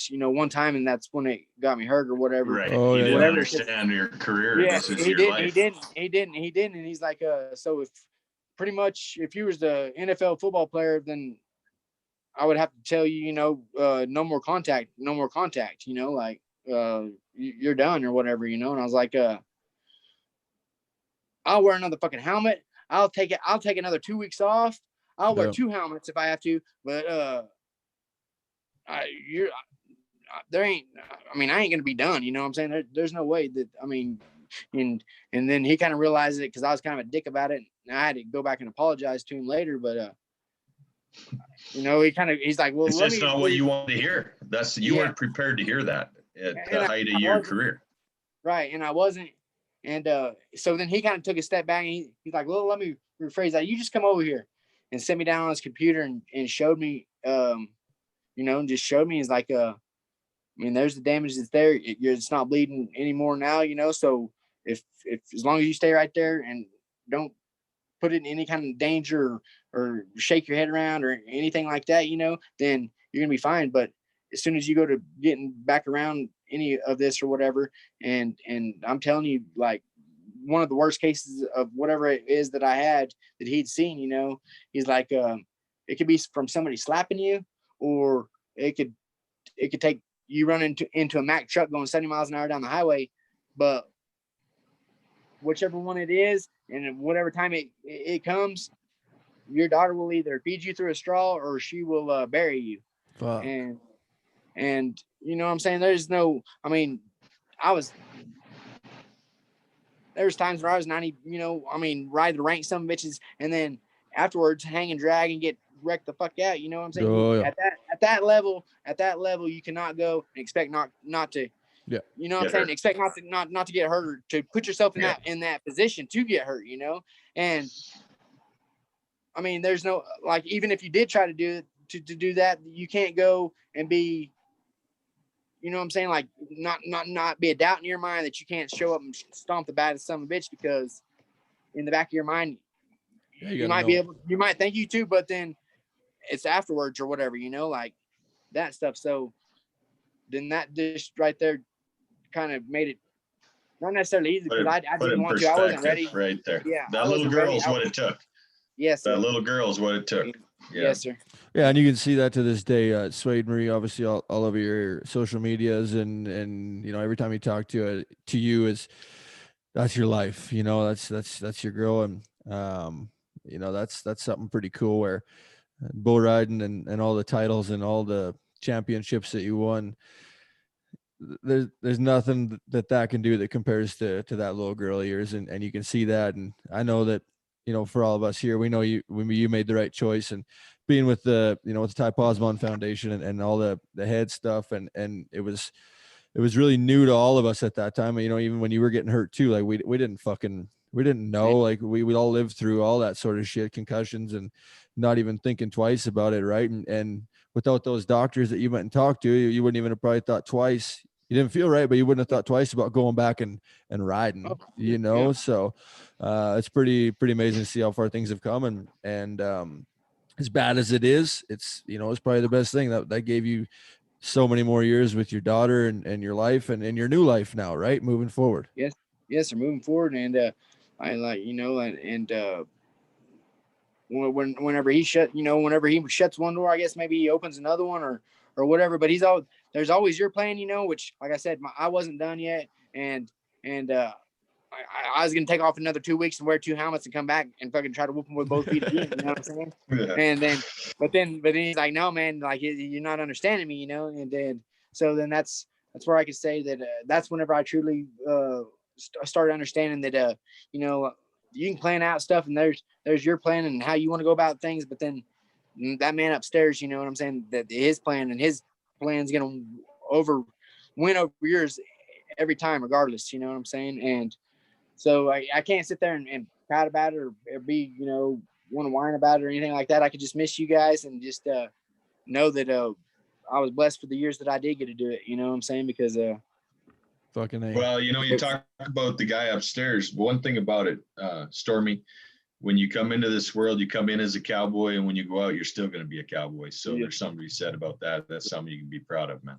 S2: time. And that's when it got me hurt or whatever.
S3: Right.
S1: Oh,
S3: you
S1: yeah.
S3: didn't
S2: Whatever.
S3: understand your career.
S2: Yeah,
S3: This is
S2: he
S3: your
S2: didn't.
S3: life.
S2: He didn't. And he's like, so if you was the NFL football player, then I would have to tell you, no more contact, like, you're done or whatever, And I was like, I'll wear another fucking helmet. I'll take another 2 weeks off. I'll wear 2 helmets if I have to, but I ain't going to be done. You know what I'm saying? There's no way that, and then he kind of realized it, because I was kind of a dick about it. And I had to go back and apologize to him later, but he's like, well,
S3: it's just not what you wanted to hear. You weren't prepared to hear that at the height of your career.
S2: Right. And I wasn't. And so then he kind of took a step back, and he's like, well, let me rephrase that. You just come over here, and sit me down on his computer and showed me you know, and just showed me, is like, I mean, there's the damage that's there. It's not bleeding anymore now, you know. So if as long as you stay right there and don't put it in any kind of danger or shake your head around or anything like that, you know, then you're gonna be fine. But as soon as you go to getting back around any of this or whatever, and I'm telling you, like, one of the worst cases of whatever it is that I had that he'd seen, you know, he's like, it could be from somebody slapping you, or it could take you run into a Mack truck going 70 miles an hour down the highway. But whichever one it is, and whatever time it comes, your daughter will either feed you through a straw or she will bury you.
S1: Fuck.
S2: And you know what I'm saying? There's no, I mean, there was times where I was 90, you know, I mean, ride the rank some bitches, and then afterwards hang and drag and get wrecked the fuck out. You know what I'm saying?
S1: Oh, yeah.
S2: At that level, you cannot go and expect not to.
S1: Yeah.
S2: You know what I'm saying? Expect not to get hurt, or to put yourself in that position to get hurt, you know? And I mean, there's no, like, even if you did try to do that, you can't go and be, you know what I'm saying? Like, not be a doubt in your mind that you can't show up and stomp the baddest son of a bitch, because in the back of your mind, you might you might think you too, but then it's afterwards or whatever, you know, like that stuff. So then that just right there kind of made it not necessarily easy, because I didn't want to. I wasn't ready.
S3: Right there.
S2: Yeah.
S3: That little girl is what it took.
S2: Yes, sir.
S3: That little girl is what it took. Yeah.
S2: Yes, sir.
S1: Yeah, and you can see that to this day. Swade Marie, obviously, all over your social medias, and you know, every time you talk to you, is that's your life. You know, that's your girl, and you know, that's something pretty cool. Where bull riding and all the titles and all the championships that you won, there's nothing that can do that compares to that little girl of yours, and you can see that. And I know that, you know, for all of us here, we know you made the right choice, and being with the, you know, with the Ty Posmon Foundation and all the head stuff, and it was really new to all of us at that time. You know, even when you were getting hurt too, like we didn't know, like we all lived through all that sort of shit, concussions, and not even thinking twice about it, right? And without those doctors that you went and talked to, you wouldn't even have probably thought twice. You didn't feel right, but you wouldn't have thought twice about going back and riding, you know? Yeah. So it's pretty amazing to see how far things have come. And as bad as it is, it's, you know, it's probably the best thing that gave you so many more years with your daughter and your life and your new life now, right? Moving forward.
S2: Yes, sir. Moving forward. And I, like, you know, and whenever he shuts one door, I guess maybe he opens another one or whatever. But there's always your plan, you know, which, like I said, I wasn't done yet. And I was going to take off another 2 weeks and wear 2 helmets and come back and fucking try to whoop him with both feet again. You know what I'm saying? Yeah. And then, but then he's like, no, man, like, you're not understanding me, you know? And then, so then that's where I could say that that's whenever I truly started understanding that, you know, you can plan out stuff, and there's your plan and how you want to go about things. But then that man upstairs, you know what I'm saying, that his plan and his plan's going to win over yours every time, regardless, you know what I'm saying? And so I can't sit there and proud about it or be, you know, want to whine about it or anything like that. I could just miss you guys and just know that I was blessed for the years that I did get to do it, you know what I'm saying? Because
S1: fucking A.
S3: Well, you know, you talk about the guy upstairs. One thing about it, Stormy, when you come into this world, you come in as a cowboy, and when you go out, you're still going to be a cowboy. So there's something to be said about that. That's something you can be proud of, man.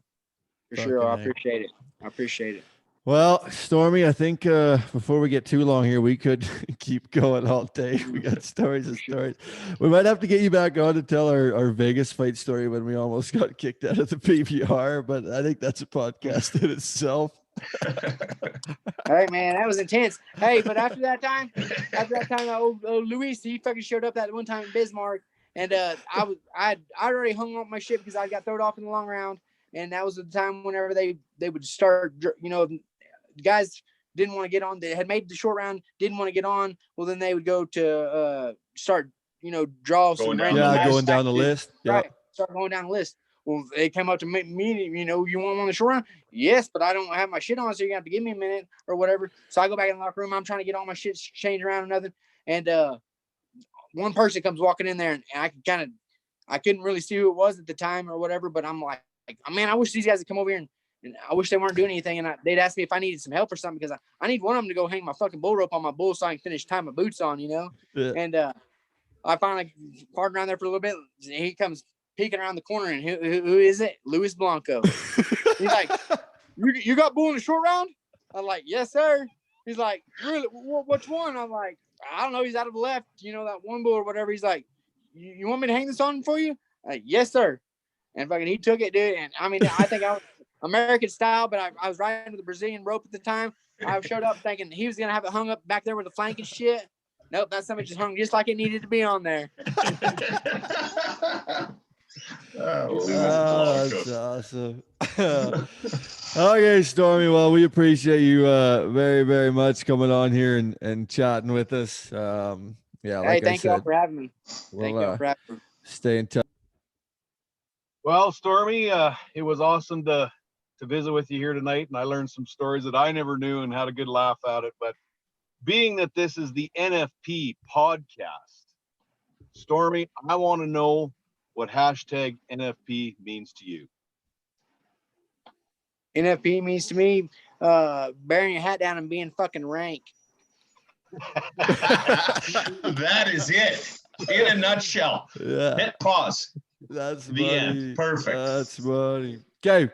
S2: For sure. I appreciate it.
S1: Well, Stormy, I think before we get too long here, we could keep going all day. We got stories and stories. We might have to get you back on to tell our Vegas fight story when we almost got kicked out of the PBR, but I think that's a podcast in itself.
S2: All right, man, that was intense. Hey, but after that time, old Luis, he fucking showed up that one time in Bismarck, and I already hung up my shit because I got thrown off in the long round, and that was the time whenever they would start, you know, guys didn't want to get on. They had made the short round, didn't want to get on. Well, then they would go to start, you know, draw some
S1: going down the list.
S2: Right, start going down the list. Well, they come up to me, you know, you want on the short round? Yes, but I don't have my shit on, so you have to give me a minute or whatever. So I go back in the locker room. I'm trying to get all my shit changed around and nothing. And one person comes walking in there, and I can kind of, I couldn't really see who it was at the time or whatever, but I'm like, man, I wish these guys would come over here and I wish they weren't doing anything. And they'd ask me if I needed some help or something, because I need one of them to go hang my fucking bull rope on my bull so I can finish tying my boots on, you know?
S1: Yeah.
S2: And I finally parked around there for a little bit. He comes peeking around the corner, and who is it? Luis Blanco. He's like, you got bull in the short round? I'm like, yes, sir. He's like, really? Which one? I'm like, I don't know. He's out of the left, you know, that one bull or whatever. He's like, you want me to hang this on for you? Like, yes, sir. And fucking he took it, dude. And I mean, I think I was American style, but I was riding with the Brazilian rope at the time. I showed up thinking he was going to have it hung up back there with the flank and shit. Nope, that something just hung just like it needed to be on there.
S1: That's awesome. Okay, Stormy. Well, we appreciate you very, very much coming on here and chatting with us. Yeah, like
S2: thank y'all for having me. Thank y'all for having me.
S1: Stay in touch.
S4: Well, Stormy, it was awesome to visit with you here tonight, and I learned some stories that I never knew and had a good laugh at it. But being that this is the NFP podcast, Stormy, I want to know what hashtag NFP means to you.
S2: NFP means to me bearing your hat down and being fucking rank.
S3: That is it in a nutshell.
S1: Yeah.
S3: Hit pause.
S1: That's
S3: the
S1: funny.
S3: end. Perfect.
S1: That's funny. Okay.